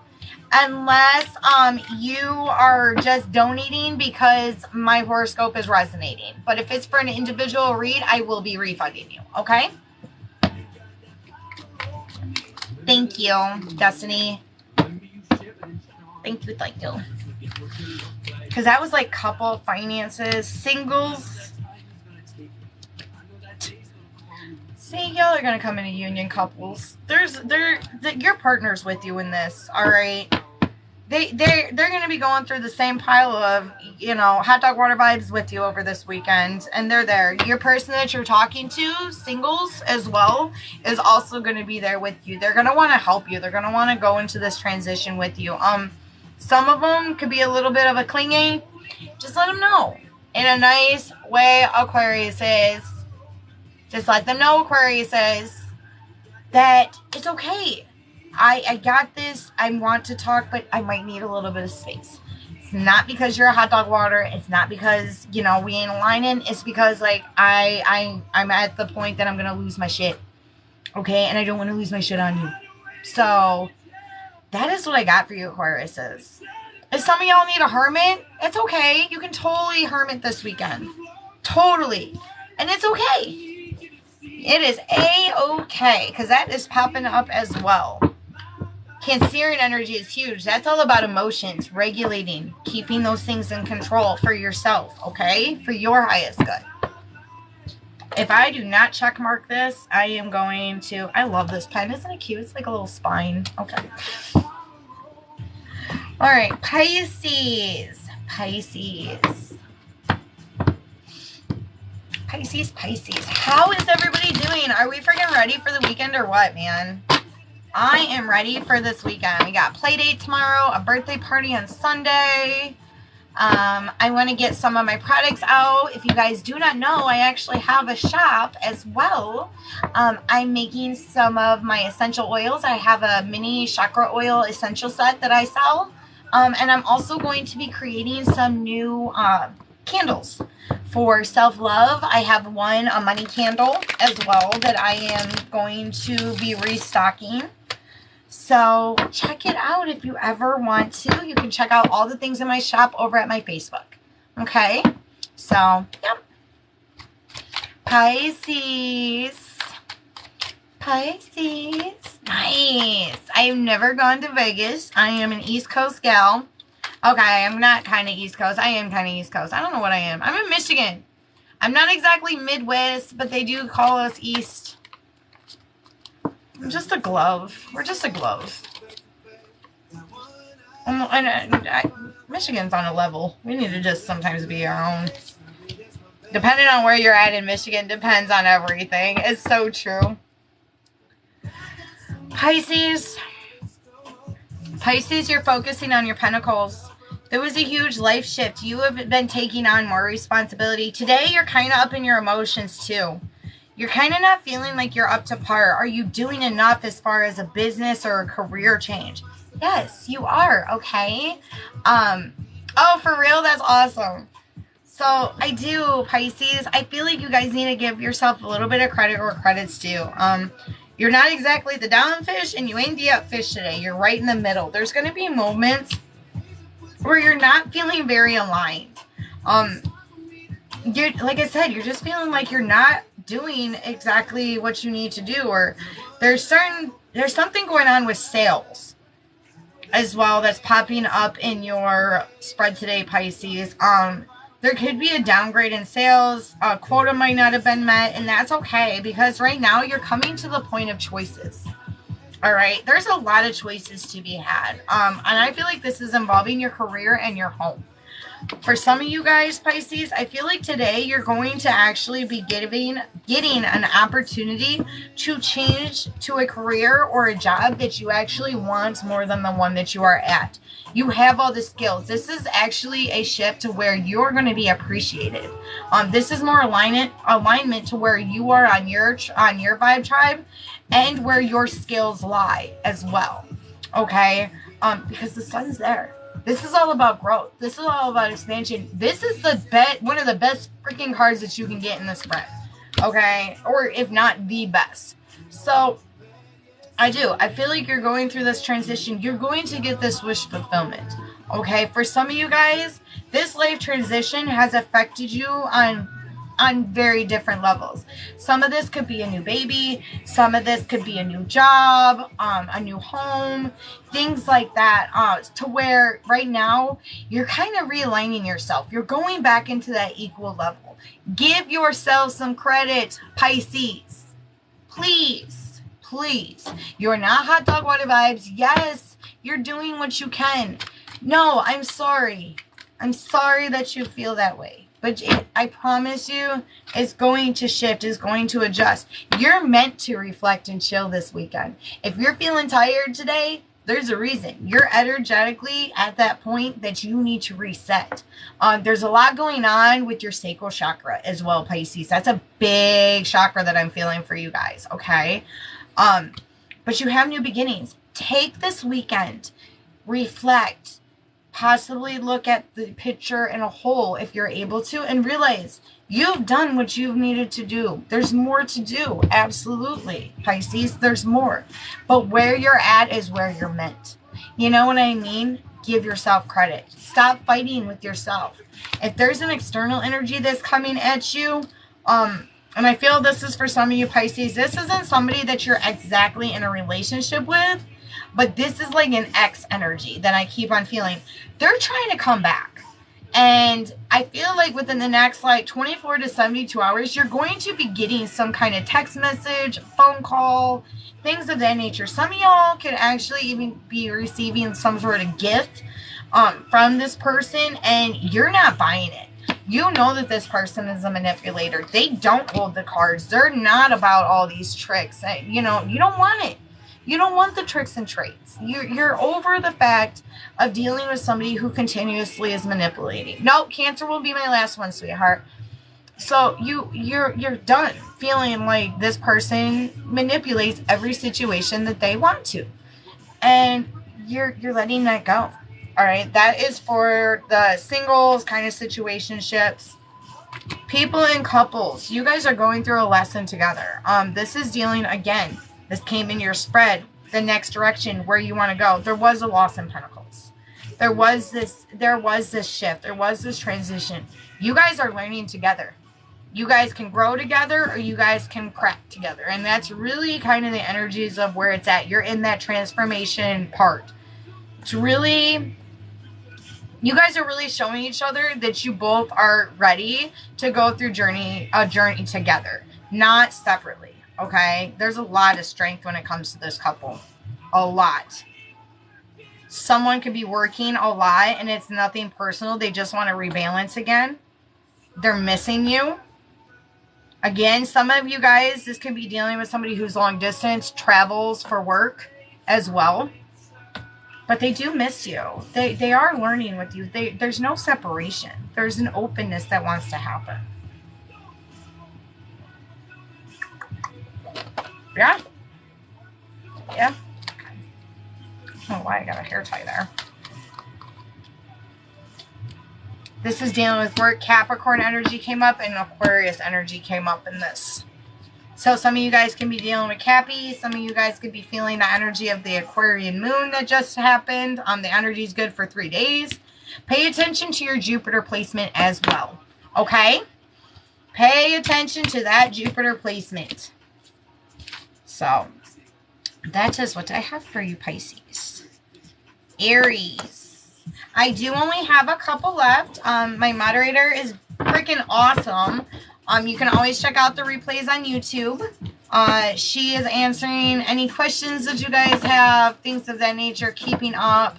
Unless you are just donating because my horoscope is resonating. But if it's for an individual read, I will be refunding you. Okay? Thank you, Destiny. Thank you, thank you. Because that was like couple finances, singles. See, y'all are going to come into union couples. Your partner's with you in this, all right? They're going to be going through the same pile of, you know, hot dog water vibes with you over this weekend. And they're there. Your person that you're talking to, singles as well, is also going to be there with you. They're going to want to help you. They're going to want to go into this transition with you. Some of them could be a little bit of a clingy. Just let them know. In a nice way, Aquarius is. Just let them know, Aquarius is, that it's okay. I got this. I want to talk, but I might need a little bit of space. It's not because you're a hot dog water. It's not because, you know, we ain't aligning. It's because, like, I'm at the point that I'm going to lose my shit. Okay? And I don't want to lose my shit on you. So, that is what I got for you, Aquariuses. If some of y'all need a hermit, it's okay. You can totally hermit this weekend. Totally. And it's okay. It is A-okay. Because that is popping up as well. Cancerian energy is huge. That's all about emotions, regulating, keeping those things in control for yourself, okay? For your highest good. If I do not check mark this, I am going to... I love this pen. Isn't it cute? It's like a little spine. Okay. All right. Pisces. Pisces. Pisces, Pisces. How is everybody doing? Are we freaking ready for the weekend or what, man? I am ready for this weekend. We got play date tomorrow, a birthday party on Sunday. I want to get some of my products out. If you guys do not know, I actually have a shop as well. I'm making some of my essential oils. I have a mini chakra oil essential set that I sell. And I'm also going to be creating some new candles for self-love. I have one, a money candle as well, that I am going to be restocking. So check it out if you ever want to. You can check out all the things in my shop over at my Facebook. Okay? So, yep. Pisces. Pisces. Nice. I have never gone to Vegas. I am an East Coast gal. Okay, I'm not kind of East Coast. I am kind of East Coast. I don't know what I am. I'm in Michigan. I'm not exactly Midwest, but they do call us East. I'm just a glove. We're just a glove. Michigan's on a level. We need to just sometimes be our own. Depending on where you're at in Michigan, depends on everything. It's so true. Pisces. Pisces, you're focusing on your pentacles. There was a huge life shift. You have been taking on more responsibility. Today, you're kind of up in your emotions, too. You're kind of not feeling like you're up to par. Are you doing enough as far as a business or a career change? Yes, you are, okay? Oh, for real? That's awesome. So, I do, Pisces. I feel like you guys need to give yourself a little bit of credit where credit's due. You're not exactly the down fish, and you ain't the up fish today. You're right in the middle. There's going to be moments where you're not feeling very aligned. You're, like I said, you're just feeling like you're not doing exactly what you need to do, or there's something going on with sales as well that's popping up in your spread today, Pisces. There could be a downgrade in sales. A quota might not have been met, and that's okay, because right now you're coming to the point of choices. All right, there's a lot of choices to be had, and I feel like this is involving your career and your home. For some of you guys, Pisces, I feel like today you're going to actually be getting an opportunity to change to a career or a job that you actually want more than the one that you are at. You have all the skills. This is actually a shift to where you're going to be appreciated. This is more alignment to where you are on your vibe tribe and where your skills lie as well. Okay? Because the sun's there. This is all about growth. This is all about expansion. This is one of the best freaking cards that you can get in the spread. Okay? Or if not the best. So, I feel like you're going through this transition. You're going to get this wish fulfillment. Okay? For some of you guys, this life transition has affected you on very different levels. Some of this could be a new baby. Some of this could be a new job, a new home, things like that. To where right now you're kind of realigning yourself. You're going back into that equal level. Give yourself some credit, Pisces. Please, please. You're not hot dog water vibes. Yes, you're doing what you can. No, I'm sorry. I'm sorry that you feel that way. But I promise you, it's going to shift. It's going to adjust. You're meant to reflect and chill this weekend. If you're feeling tired today, There's a reason. You're energetically at that point that you need to reset. There's a lot going on with your sacral chakra as well, Pisces. That's a big chakra that I'm feeling for you guys, okay? But you have new beginnings. Take this weekend, reflect, possibly look at the picture in a whole if you're able to, and realize you've done what you've needed to do. There's more to do. Absolutely, Pisces, there's more. But where you're at is where you're meant. You know what I mean? Give yourself credit. Stop fighting with yourself. If there's an external energy that's coming at you, and I feel this is for some of you Pisces, this isn't somebody that you're exactly in a relationship with, but this is like an ex energy that I keep on feeling. They're trying to come back. And I feel like within the next like 24 to 72 hours, you're going to be getting some kind of text message, phone call, things of that nature. Some of y'all could actually even be receiving some sort of gift from this person, and you're not buying it. You know that this person is a manipulator. They don't hold the cards. They're not about all these tricks. You know, you don't want it. You don't want the tricks and traits. You're over the fact of dealing with somebody who continuously is manipulating. No, Cancer will be my last one, sweetheart. So you're done feeling like this person manipulates every situation that they want to, and you're letting that go. All right, that is for the singles kind of situationships. People in couples, you guys are going through a lesson together. This is dealing, again, this came in your spread, the next direction where you want to go. There was a loss in Pentacles. There was this shift. There was this transition. You guys are learning together. You guys can grow together, or you guys can crack together. And that's really kind of the energies of where it's at. You're in that transformation part. It's really, you guys are really showing each other that you both are ready to go through a journey together, not separately. Okay, there's a lot of strength when it comes to this couple. A lot. Someone could be working a lot and it's nothing personal. They just want to rebalance again. They're missing you. Again, some of you guys, this could be dealing with somebody who's long distance, travels for work as well. But they do miss you. They are learning with you. There's no separation. There's an openness that wants to happen. Yeah? Yeah? Okay. I don't know why I got a hair tie there. This is dealing with work. Capricorn energy came up and Aquarius energy came up in this. So some of you guys can be dealing with Cappy. Some of you guys could be feeling the energy of the Aquarian moon that just happened. The energy is good for 3 days. Pay attention to your Jupiter placement as well. Okay? Pay attention to that Jupiter placement. So, that's just what I have for you, Pisces. Aries. I do only have a couple left. My moderator is freaking awesome. You can always check out the replays on YouTube. She is answering any questions that you guys have, things of that nature, keeping up.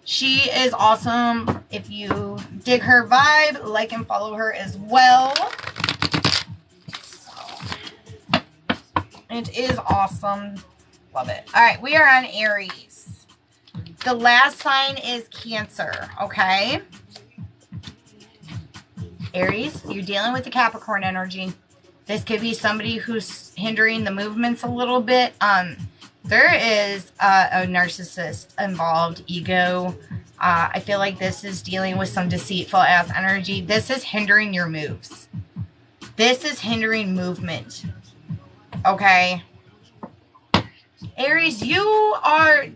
She is awesome. If you dig her vibe, like and follow her as well. It is awesome. Love it. All right, we are on Aries. The last sign is Cancer, okay? Aries, you're dealing with the Capricorn energy. This could be somebody who's hindering the movements a little bit. There is a narcissist involved, ego. I feel like this is dealing with some deceitful ass energy. This is hindering your moves. This is hindering movement. Okay. Aries, you are,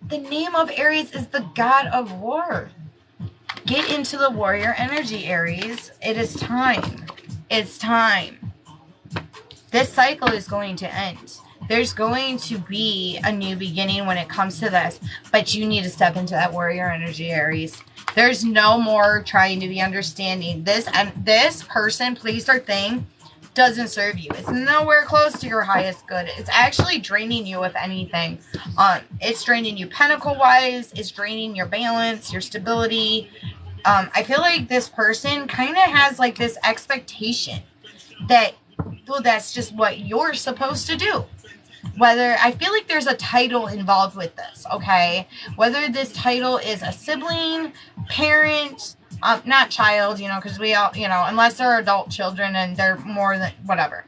the name of Aries is the god of war. Get into the warrior energy, Aries. It is time. It's time. This cycle is going to end. There's going to be a new beginning when it comes to this, but you need to step into that warrior energy, Aries. There's no more trying to be understanding. This person, place, or thing doesn't serve you. It's nowhere close to your highest good. It's actually draining you, if anything. It's draining you pentacle-wise. It's draining your balance, your stability. I feel like this person kind of has like this expectation that, well, that's just what you're supposed to do. Whether, I feel like there's a title involved with this, okay? Whether this title is a sibling, parent, not child, you know, because we all, you know, unless they're adult children and they're more than, whatever.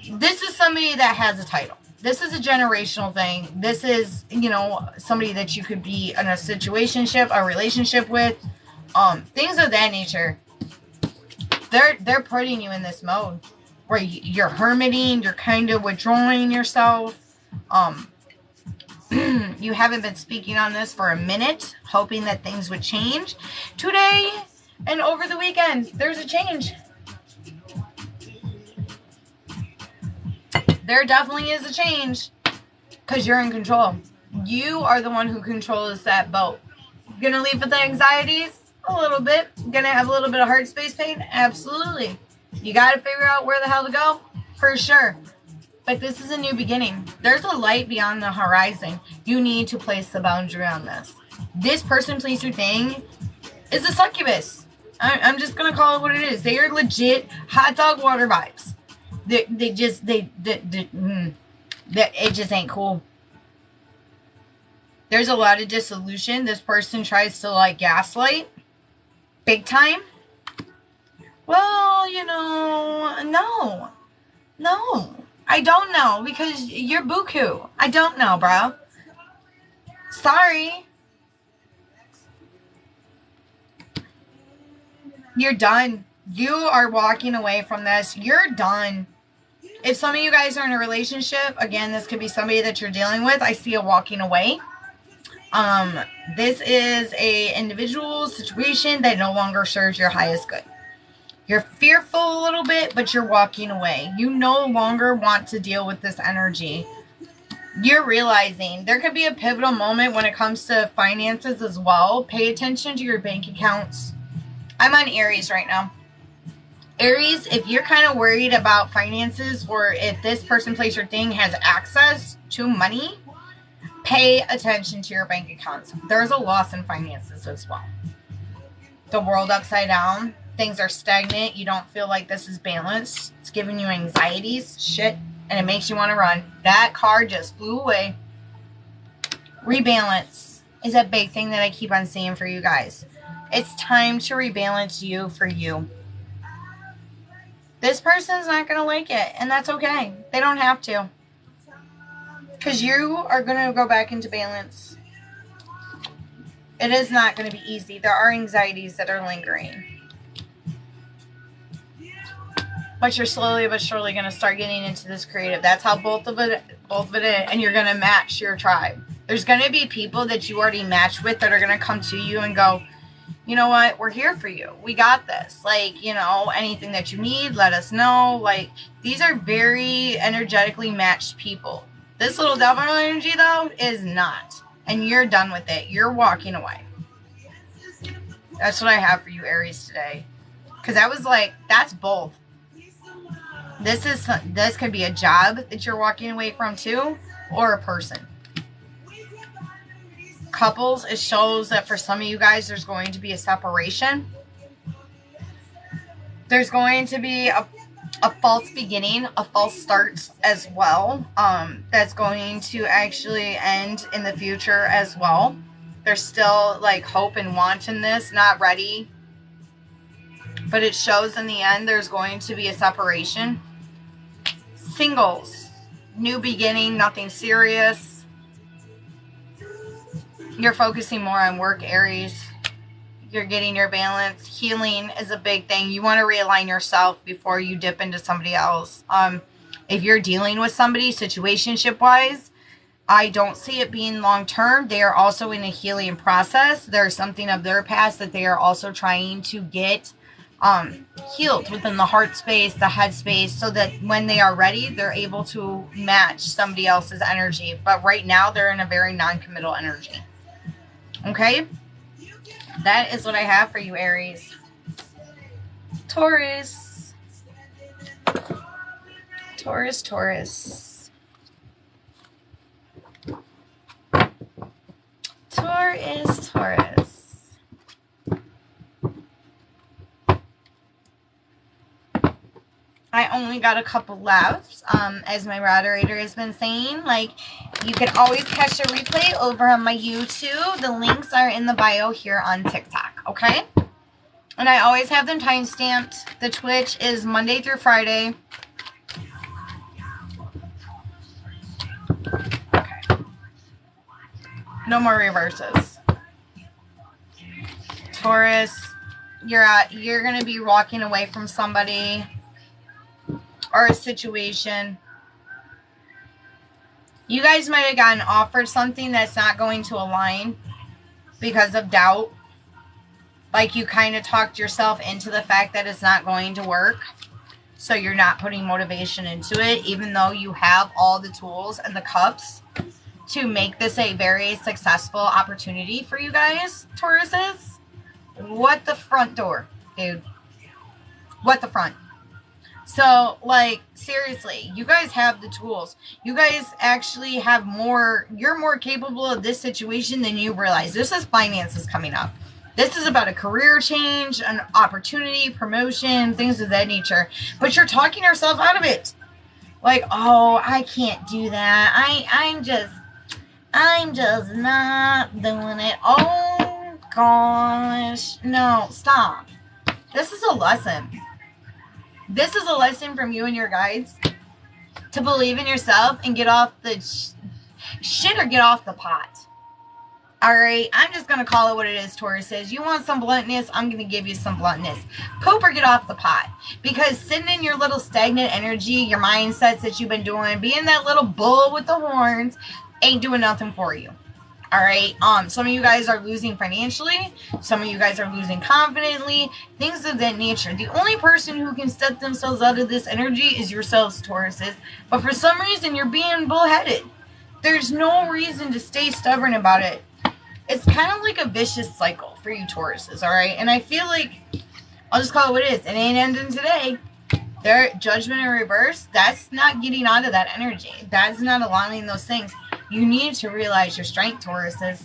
This is somebody that has a title. This is a generational thing. This is, you know, somebody that you could be in a situationship, a relationship with, things of that nature. They're putting you in this mode where you're hermiting, you're kind of withdrawing yourself. You haven't been speaking on this for a minute, hoping that things would change. Today and over the weekend, there's a change. There definitely is a change because you're in control. You are the one who controls that boat. Gonna leave with the anxieties? A little bit. Gonna have a little bit of heart space pain? Absolutely. You gotta figure out where the hell to go? For sure. But this is a new beginning. There's a light beyond the horizon. You need to place the boundary on this. This person, place, or thing is a succubus. I'm just gonna call it what it is. They are legit hot dog water vibes. It just ain't cool. There's a lot of dissolution. This person tries to like gaslight big time. Well, you know, no, I don't know because you're buku. I don't know, bro. Sorry. You're done. You are walking away from this. You're done. If some of you guys are in a relationship, again, this could be somebody that you're dealing with. I see a walking away. This is a individual situation that no longer serves your highest good. You're fearful a little bit, but you're walking away. You no longer want to deal with this energy. You're realizing there could be a pivotal moment when it comes to finances as well. Pay attention to your bank accounts. I'm on Aries right now. Aries, if you're kind of worried about finances or if this person, place, or thing has access to money, pay attention to your bank accounts. There's a loss in finances as well. The world upside down. Things are stagnant. You don't feel like this is balanced. It's giving you anxieties, shit, and it makes you want to run. That card just flew away. Rebalance is a big thing that I keep on saying for you guys. It's time to rebalance you for you. This person's not going to like it, and that's okay. They don't have to. Because you are going to go back into balance. It is not going to be easy. There are anxieties that are lingering. But you're slowly but surely going to start getting into this creative. That's how both of it is. And you're going to match your tribe. There's going to be people that you already matched with that are going to come to you and go, you know what? We're here for you. We got this. Like, you know, anything that you need, let us know. Like, these are very energetically matched people. This little devil energy, though, is not. And you're done with it. You're walking away. That's what I have for you, Aries, today. Because I was like, that's both. This could be a job that you're walking away from, too, or a person. Couples, it shows that for some of you guys, there's going to be a separation. There's going to be a false beginning, a false start as well. That's going to actually end in the future as well. There's still like hope and want in this, not ready. But it shows in the end there's going to be a separation. Singles, new beginning, nothing serious. You're focusing more on work, Aries. You're getting your balance. Healing is a big thing. You want to realign yourself before you dip into somebody else. If you're dealing with somebody situationship-wise, I don't see it being long-term. They are also in a healing process. There's something of their past that they are also trying to get healed within the heart space, the head space, so that when they are ready, they're able to match somebody else's energy. But right now, they're in a very non-committal energy. Okay? That is what I have for you, Aries. Taurus. Taurus, Taurus. Taurus, Taurus. I only got a couple left. As my moderator has been saying, like, you can always catch a replay over on my YouTube. The links are in the bio here on TikTok, okay? And I always have them time-stamped. The Twitch is Monday through Friday. Okay. No more reverses. Taurus, you're going to be walking away from somebody or a situation. You guys might have gotten offered something that's not going to align because of doubt. Like, you kind of talked yourself into the fact that it's not going to work. So you're not putting motivation into it, even though you have all the tools and the cups to make this a very successful opportunity for you guys, Tauruses. What the front door, dude? What the front? So, like, seriously, you guys have the tools. You guys actually have more, you're more capable of this situation than you realize. This is finances coming up. This is about a career change, an opportunity, promotion, things of that nature. But you're talking yourself out of it. Like, oh, I can't do that. I'm just not doing it. Oh, gosh. No, stop. This is a lesson. This is a lesson from you and your guides to believe in yourself and get off the shit or get off the pot. Alright, I'm just going to call it what it is, Tauruses. You want some bluntness? I'm going to give you some bluntness. Poop or get off the pot. Because sitting in your little stagnant energy, your mindsets that you've been doing, being that little bull with the horns, ain't doing nothing for you. Alright, some of you guys are losing financially. Some of you guys are losing confidently. Things of that nature. The only person who can step themselves out of this energy is yourselves, Tauruses. But for some reason, you're being bullheaded. There's no reason to stay stubborn about it. It's kind of like a vicious cycle for you Tauruses, alright? And I feel like, I'll just call it what it is. It ain't ending today. Their judgment in reverse, that's not getting out of that energy. That's not allowing those things. You need to realize your strength, Tauruses.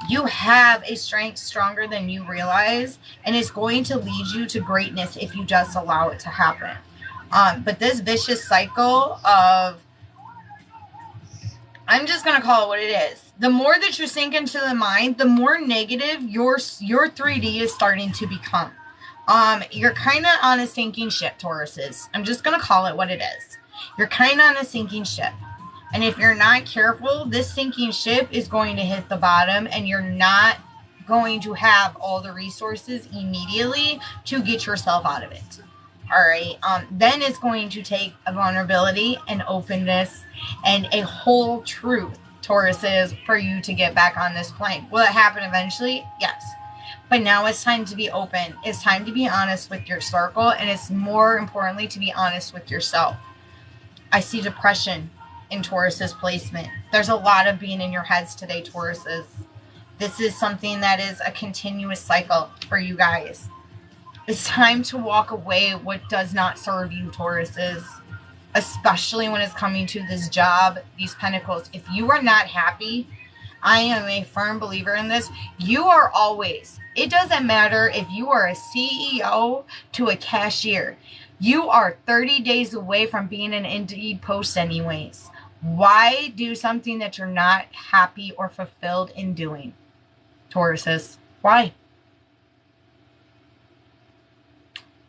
You have a strength stronger than you realize, and it's going to lead you to greatness if you just allow it to happen. But this vicious cycle of, I'm just going to call it what it is. The more that you sink into the mind, the more negative your 3D is starting to become. You're kind of on a sinking ship, Tauruses. I'm just going to call it what it is. You're kind of on a sinking ship. And if you're not careful, this sinking ship is going to hit the bottom and you're not going to have all the resources immediately to get yourself out of it. Alright, then it's going to take a vulnerability and openness and a whole truth, Tauruses, for you to get back on this plane. Will it happen eventually? Yes. But now it's time to be open. It's time to be honest with your circle, and it's more importantly to be honest with yourself. I see depression in Taurus's placement. There's a lot of being in your heads today, Tauruses. This is something that is a continuous cycle for you guys. It's time to walk away what does not serve you, Tauruses. Especially when it's coming to this job, these pentacles. If you are not happy, I am a firm believer in this. You are always, it doesn't matter if you are a CEO to a cashier. You are 30 days away from being an Indeed post anyways. Why do something that you're not happy or fulfilled in doing, Tauruses? Why?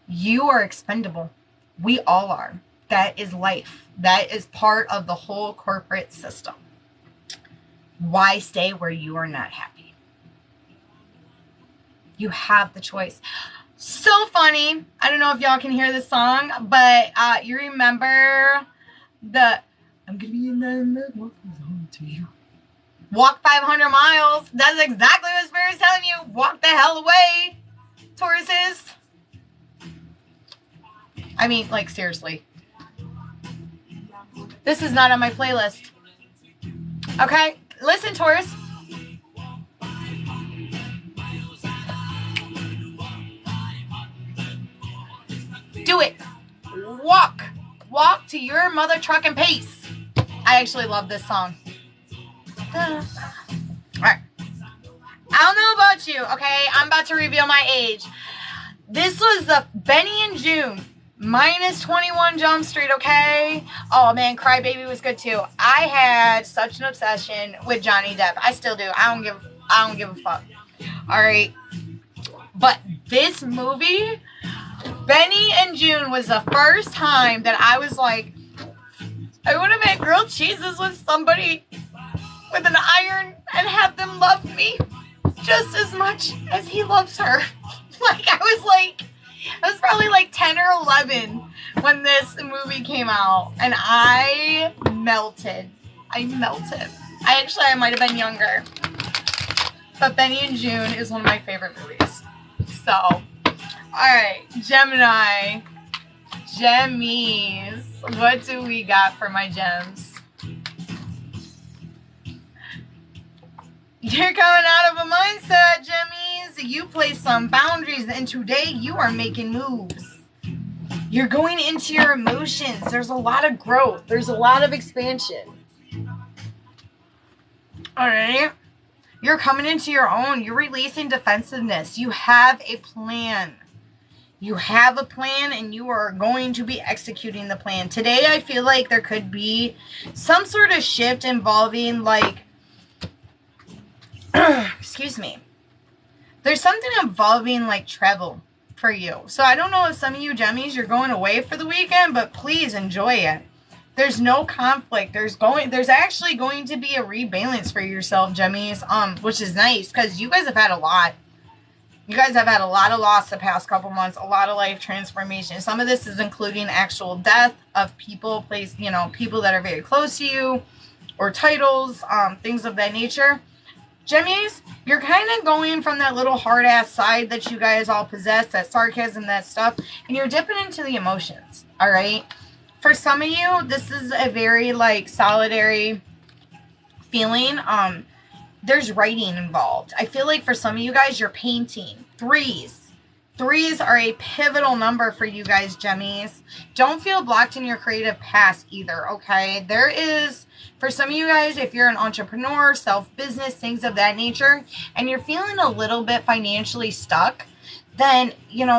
You are expendable. We all are. That is life. That is part of the whole corporate system. Why stay where you are not happy? You have the choice. So funny. I don't know if y'all can hear this song, but you remember the I'm gonna be in that walk to you. Walk 500 miles. That's exactly what Spirit's telling you. Walk the hell away, Tauruses. I mean, like, seriously. This is not on my playlist. Okay? Listen, Taurus. Do it. Walk. Walk to your mother trucking pace. I actually love this song. Alright. I don't know about you, okay? I'm about to reveal my age. This was the Benny and June. Minus 21 Jump Street, okay? Oh man, Crybaby was good too. I had such an obsession with Johnny Depp. I still do. I don't give a fuck. Alright. But this movie, Benny and June, was the first time that I was like, I want to make grilled cheeses with somebody with an iron and have them love me just as much as he loves her. Like, I was probably like 10 or 11 when this movie came out, and I melted. I might have been younger. But Benny and June is one of my favorite movies. So, alright, Gemini. Gemmies. What do we got for my gems? You're coming out of a mindset, Gemmies. You place some boundaries, and today you are making moves. You're going into your emotions. There's a lot of growth. There's a lot of expansion. Alright? You're coming into your own. You're releasing defensiveness. You have a plan. You have a plan, and you are going to be executing the plan. Today, I feel like there could be some sort of shift involving, like, excuse me. There's something involving, like, travel for you. So I don't know if some of you Gemmies, you're going away for the weekend, but please enjoy it. There's no conflict. There's actually going to be a rebalance for yourself, Gemmies, which is nice, because you guys have had a lot. You guys have had a lot of loss the past couple months, a lot of life transformation. Some of this is including actual death of people, people that are very close to you, or titles, things of that nature. Gemmies, you're kind of going from that little hard-ass side that you guys all possess, that sarcasm, that stuff, and you're dipping into the emotions, all right? For some of you, this is a very, like, solitary feeling. There's writing involved. I feel like for some of you guys, you're painting. Threes are a pivotal number for you guys, Gemmies. Don't feel blocked in your creative past either, okay? There is, for some of you guys, if you're an entrepreneur, self-business, things of that nature, and you're feeling a little bit financially stuck, then,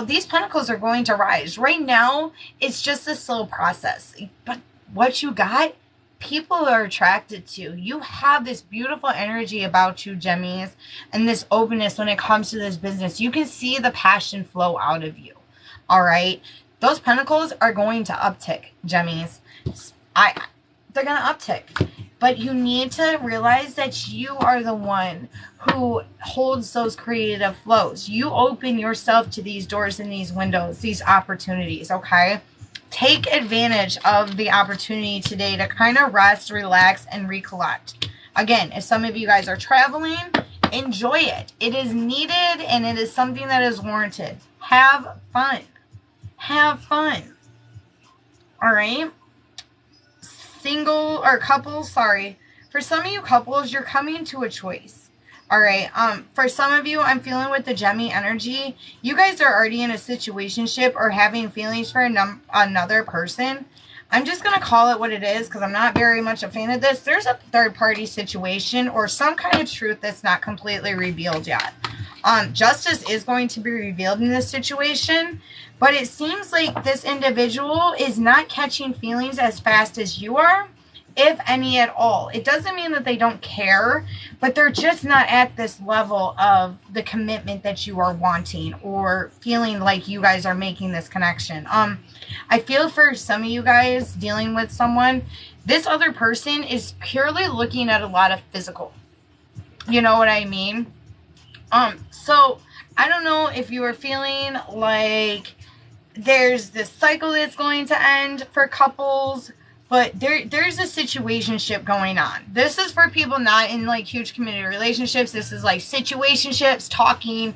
these pentacles are going to rise. Right now, it's just a slow process. But what you got, people are attracted to. You have this beautiful energy about you, Gemmies, and this openness when it comes to this business. You can see the passion flow out of you. All right? Those pentacles are going to uptick, Gemmies. They're going to uptick. But you need to realize that you are the one who holds those creative flows. You open yourself to these doors and these windows, these opportunities, okay? Take advantage of the opportunity today to kind of rest, relax, and recollect. Again, if some of you guys are traveling, enjoy it. It is needed, and it is something that is warranted. Have fun. Have fun. All right? For some of you couples, you're coming to a choice. All right. For some of you, I'm feeling with the Gemini energy, you guys are already in a situationship or having feelings for another person. I'm just going to call it what it is because I'm not very much a fan of this. There's a third-party situation or some kind of truth that's not completely revealed yet. Justice is going to be revealed in this situation, but it seems like this individual is not catching feelings as fast as you are, if any at all. It doesn't mean that they don't care, but they're just not at this level of the commitment that you are wanting or feeling like you guys are making this connection. I feel for some of you guys dealing with someone, this other person is purely looking at a lot of physical. You know what I mean? So I don't know if you are feeling like there's this cycle that's going to end for couples, but there's a situationship going on. This is for people not in like huge committed relationships. This is like situationships, talking,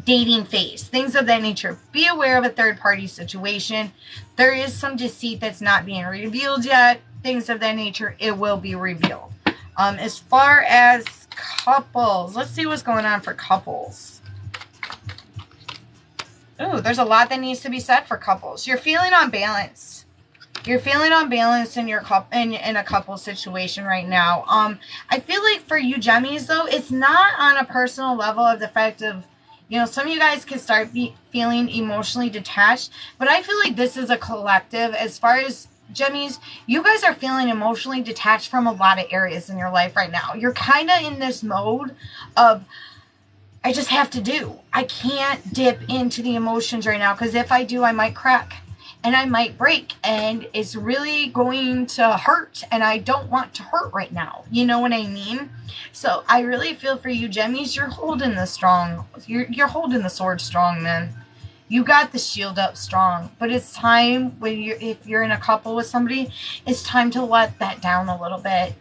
dating phase, things of that nature. Be aware of a third party situation. There is some deceit that's not being revealed yet. Things of that nature, it will be revealed. As far as couples, let's see what's going on for couples. Ooh, there's a lot that needs to be said for couples. You're feeling unbalanced. You're feeling unbalanced in your in a couple situation right now. I feel like for you Gemmies though, it's not on a personal level of the fact of You know, some of you guys can start feeling emotionally detached, but I feel like this is a collective. As far as Gemmies, you guys are feeling emotionally detached from a lot of areas in your life right now. You're kind of in this mode of, I just have to do. I can't dip into the emotions right now, because if I do, I might crack and I might break, and it's really going to hurt, and I don't want to hurt right now. You know what I mean? So I really feel for you, Gemmies. You're holding the strong. You're holding the sword strong, man. You got the shield up strong, but it's time when if you're in a couple with somebody, it's time to let that down a little bit.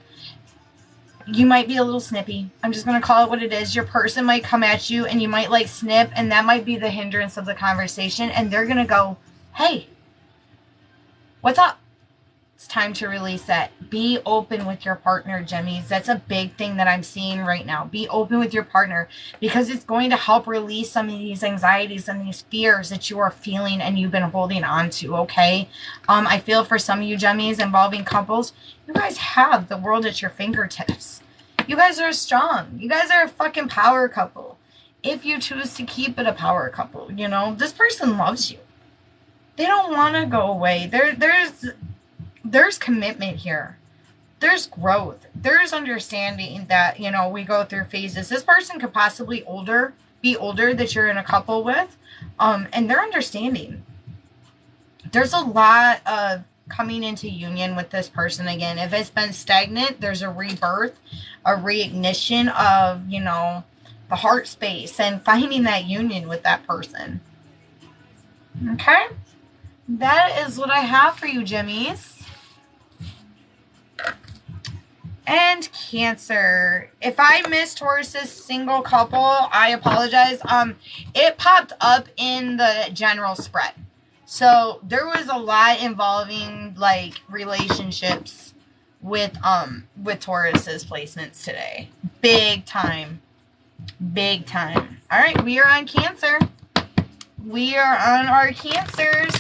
You might be a little snippy. I'm just going to call it what it is. Your person might come at you and you might like snip, and that might be the hindrance of the conversation, and they're going to go, hey, what's up? It's time to release that. Be open with your partner, Gemmies. That's a big thing that I'm seeing right now. Be open with your partner, because it's going to help release some of these anxieties and these fears that you are feeling and you've been holding on to, okay? I feel for some of you, Gemmies, involving couples, you guys have the world at your fingertips. You guys are strong. You guys are a fucking power couple. If you choose to keep it a power couple, you know, this person loves you. They don't want to go away. There's commitment here. There's growth. There's understanding that, you know, we go through phases. This person could possibly be older that you're in a couple with, and they're understanding. There's a lot of coming into union with this person again. If it's been stagnant, there's a rebirth, a reignition of, you know, the heart space and finding that union with that person. Okay? That is what I have for you, Gemmies. And Cancer. If I missed Taurus's single couple, I apologize. It popped up in the general spread. So there was a lot involving like relationships with Taurus's placements today. Big time. Big time. All right, we are on Cancer. We are on our Cancers.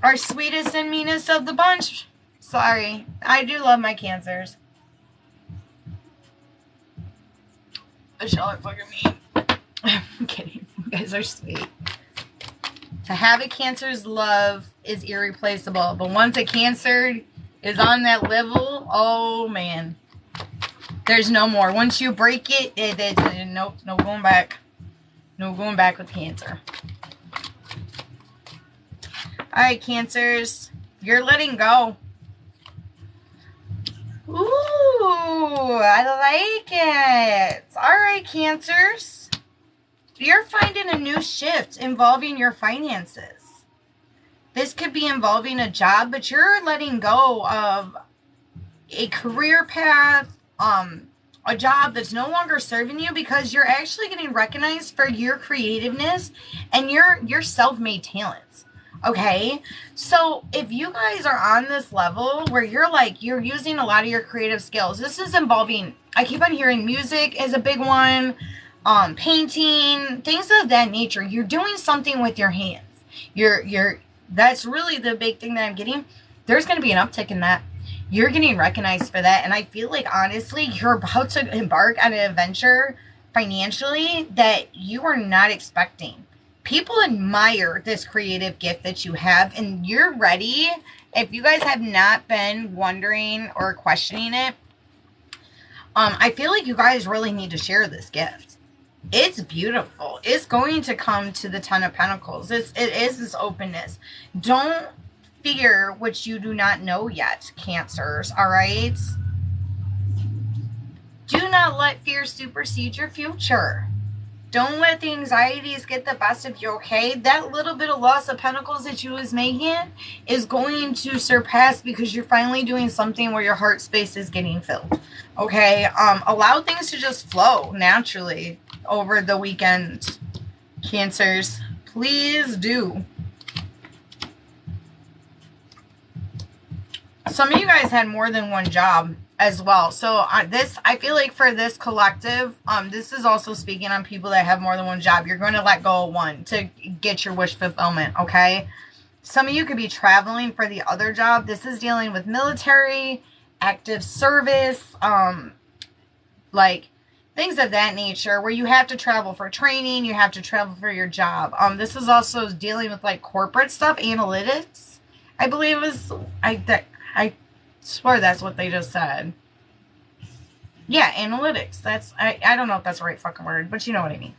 Our sweetest and meanest of the bunch. Sorry. I do love my Cancers. But y'all are fucking mean. I'm kidding. You guys are sweet. To have a Cancer's love is irreplaceable. But once a Cancer is on that level, oh man. There's no more. Once you break it, nope, no going back. No going back with Cancer. Alright, Cancers. You're letting go. Ooh, I like it. Alright, Cancers. You're finding a new shift involving your finances. This could be involving a job, but you're letting go of a career path, a job that's no longer serving you, because you're actually getting recognized for your creativeness and your self-made talents. Okay, so if you guys are on this level where you're using a lot of your creative skills, this is involving, I keep on hearing music is a big one, painting, things of that nature. You're doing something with your hands. That's really the big thing that I'm getting. There's going to be an uptick in that. You're getting recognized for that, and I feel like honestly you're about to embark on an adventure financially that you are not expecting. People admire this creative gift that you have, and you're ready. If you guys have not been wondering or questioning it, I feel like you guys really need to share this gift. It's beautiful. It's going to come to the Ten of Pentacles. It is this openness. Don't fear what you do not know yet, Cancers, all right? Do not let fear supersede your future. Don't let the anxieties get the best of you, okay? That little bit of loss of pentacles that you was making is going to surpass, because you're finally doing something where your heart space is getting filled, okay? Allow things to just flow naturally over the weekend, Cancers. Please do. Some of you guys had more than one job as well. So I feel like for this collective, this is also speaking on people that have more than one job. You're going to let go of one to get your wish fulfillment, okay? Some of you could be traveling for the other job. This is dealing with military, active service, like things of that nature, where you have to travel for training, you have to travel for your job. This is also dealing with like corporate stuff, analytics, I believe is, I swear that's what they just said. Yeah, analytics. That's, I don't know if that's the right fucking word, but you know what I mean.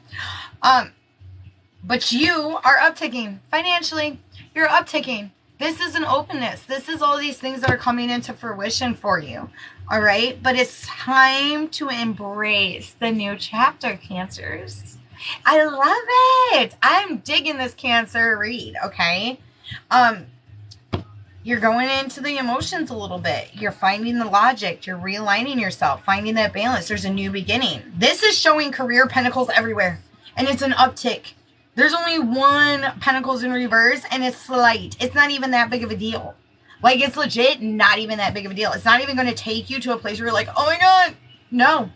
But you are upticking financially. You're upticking. This is an openness. This is all these things that are coming into fruition for you. All right. But it's time to embrace the new chapter, Cancers. I love it. I'm digging this Cancer read. Okay. You're going into the emotions a little bit. You're finding the logic. You're realigning yourself, finding that balance. There's a new beginning. This is showing career pentacles everywhere. And it's an uptick. There's only one pentacles in reverse, and it's slight. It's not even that big of a deal. Like, it's legit not even that big of a deal. It's not even going to take you to a place where you're like, oh my God. No.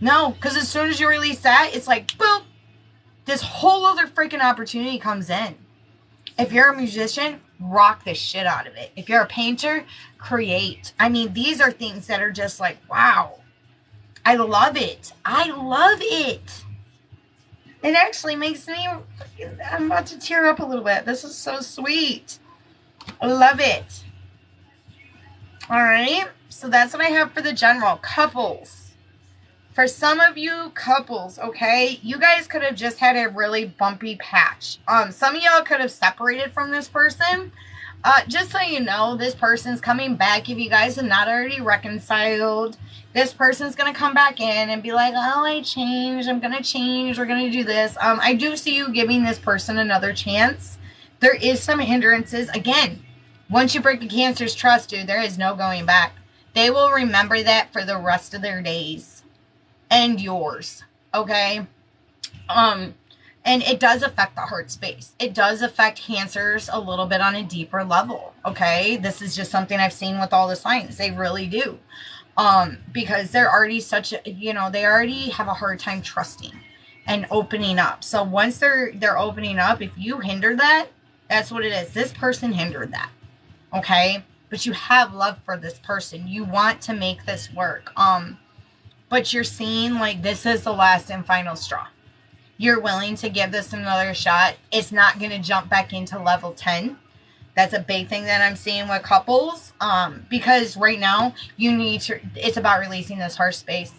No. Because as soon as you release that, it's like, boop. This whole other freaking opportunity comes in. If you're a musician, rock the shit out of it. If you're a painter, create. I mean, these are things that are just like, wow. I love it. I love it. It actually makes me, I'm about to tear up a little bit. This is so sweet. I love it. All right. So that's what I have for the general. Couples. For some of you couples, okay, you guys could have just had a really bumpy patch. Some of y'all could have separated from this person. Just so you know, this person's coming back. If you guys have not already reconciled, this person's going to come back in and be like, oh, I changed. I'm going to change. We're going to do this. I do see you giving this person another chance. There is some hindrances. Again, once you break a Cancer's trust, dude, there is no going back. They will remember that for the rest of their days. And yours, okay? And it does affect the heart space. It does affect Cancers a little bit on a deeper level, okay? This is just something I've seen with all the signs. They really do. Because they're already such a, they already have a hard time trusting and opening up. So once they're opening up, if you hinder that, that's what it is. This person hindered that, okay? But you have love for this person. You want to make this work. But you're seeing like this is the last and final straw. You're willing to give this another shot. It's not going to jump back into level 10. That's a big thing that I'm seeing with couples. Because right now you need to, it's about releasing this heart space.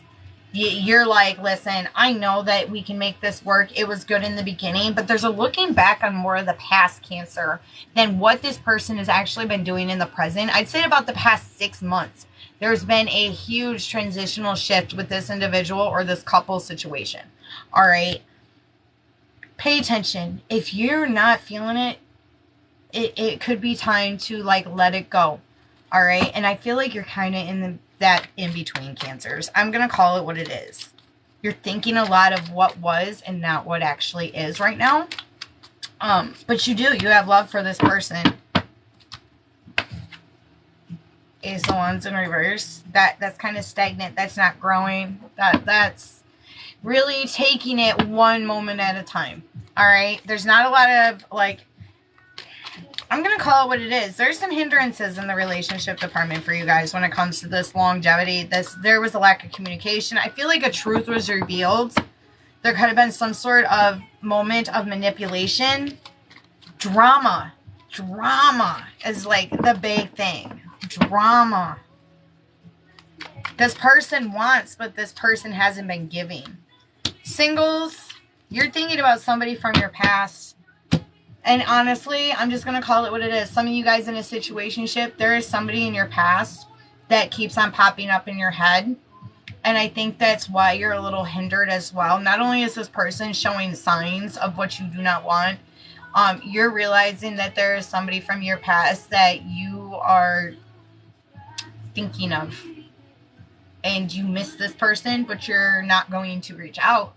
You're like, listen, I know that we can make this work. It was good in the beginning, but there's a looking back on more of the past, Cancer, than what this person has actually been doing in the present. I'd say about the past 6 months. There's been a huge transitional shift with this individual or this couple situation. All right. Pay attention. If you're not feeling it, it could be time to like let it go. All right. And I feel like you're kind of in that in between, Cancers. I'm going to call it what it is. You're thinking a lot of what was and not what actually is right now. But you have love for this person. Ace of Wands in reverse. That's kind of stagnant. That's not growing. That's really taking it one moment at a time. All right. There's not a lot of like, I'm going to call it what it is. There's some hindrances in the relationship department for you guys when it comes to this longevity. There was a lack of communication. I feel like a truth was revealed. There could have been some sort of moment of manipulation. Drama is like the big thing. Drama. This person wants, but this person hasn't been giving. Singles, you're thinking about somebody from your past. And honestly, I'm just going to call it what it is. Some of you guys in a situationship, there is somebody in your past that keeps on popping up in your head. And I think that's why you're a little hindered as well. Not only is this person showing signs of what you do not want, you're realizing that there is somebody from your past that you are thinking of. And you miss this person, but you're not going to reach out.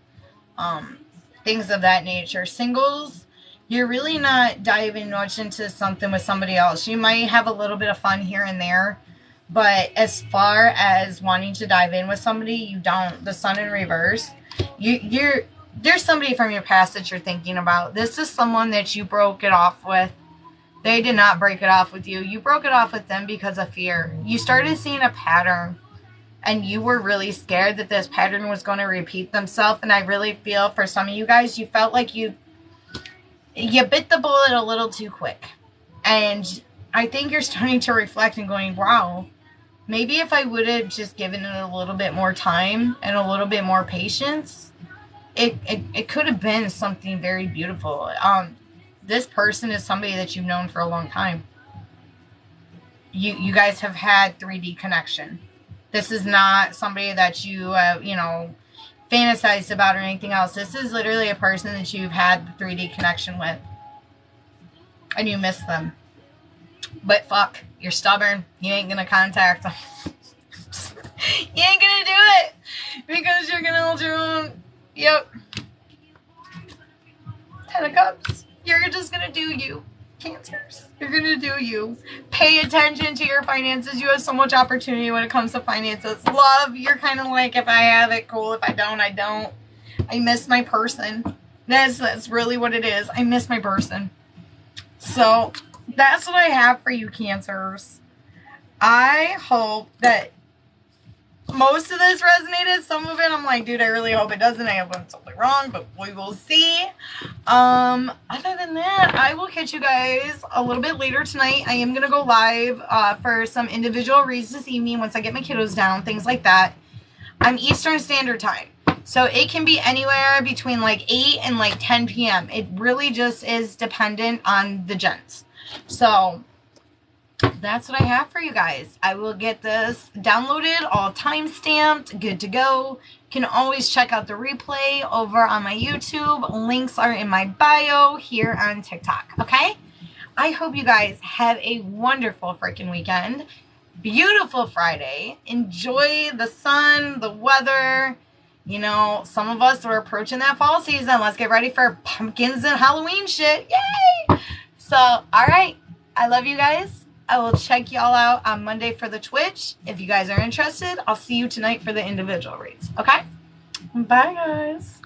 Things of that nature. Singles, you're really not diving much into something with somebody else. You might have a little bit of fun here and there. But as far as wanting to dive in with somebody, you don't. The Sun in reverse. There's somebody from your past that you're thinking about. This is someone that you broke it off with. They did not break it off with you. You broke it off with them because of fear. You started seeing a pattern and you were really scared that this pattern was going to repeat themselves. And I really feel for some of you guys, you felt like you bit the bullet a little too quick. And I think you're starting to reflect and going, wow, maybe if I would have just given it a little bit more time and a little bit more patience, it could have been something very beautiful. This person is somebody that you've known for a long time. You guys have had 3D connection. This is not somebody that you, fantasized about or anything else. This is literally a person that you've had the 3D connection with. And you miss them. But fuck, you're stubborn. You ain't gonna contact them. You ain't gonna do it. Because you're gonna hold your own. Yep. 10 of Cups. You're just gonna do you. Cancers. You're gonna do you. Pay attention to your finances. You have so much opportunity when it comes to finances. Love, you're kind of like, if I have it, cool. If I don't, I don't. I miss my person. That's really what it is. I miss my person. So that's what I have for you, Cancers. I hope that most of this resonated. Some of it I'm like, dude, I really hope it doesn't. I hope I'm totally wrong, but we will see. Other than that, I will catch you guys a little bit later tonight. I am going to go live for some individual reads this evening once I get my kiddos down, things like that. I'm Eastern Standard Time. So it can be anywhere between like 8 and like 10 p.m. It really just is dependent on the gents. So that's what I have for you guys. I will get this downloaded, all time-stamped, good to go. You can always check out the replay over on my YouTube. Links are in my bio here on TikTok, okay? I hope you guys have a wonderful freaking weekend. Beautiful Friday. Enjoy the sun, the weather. You know, some of us are approaching that fall season. Let's get ready for pumpkins and Halloween shit. Yay! So, all right. I love you guys. I will check y'all out on Monday for the Twitch. If you guys are interested, I'll see you tonight for the individual reads. Okay? Bye, guys.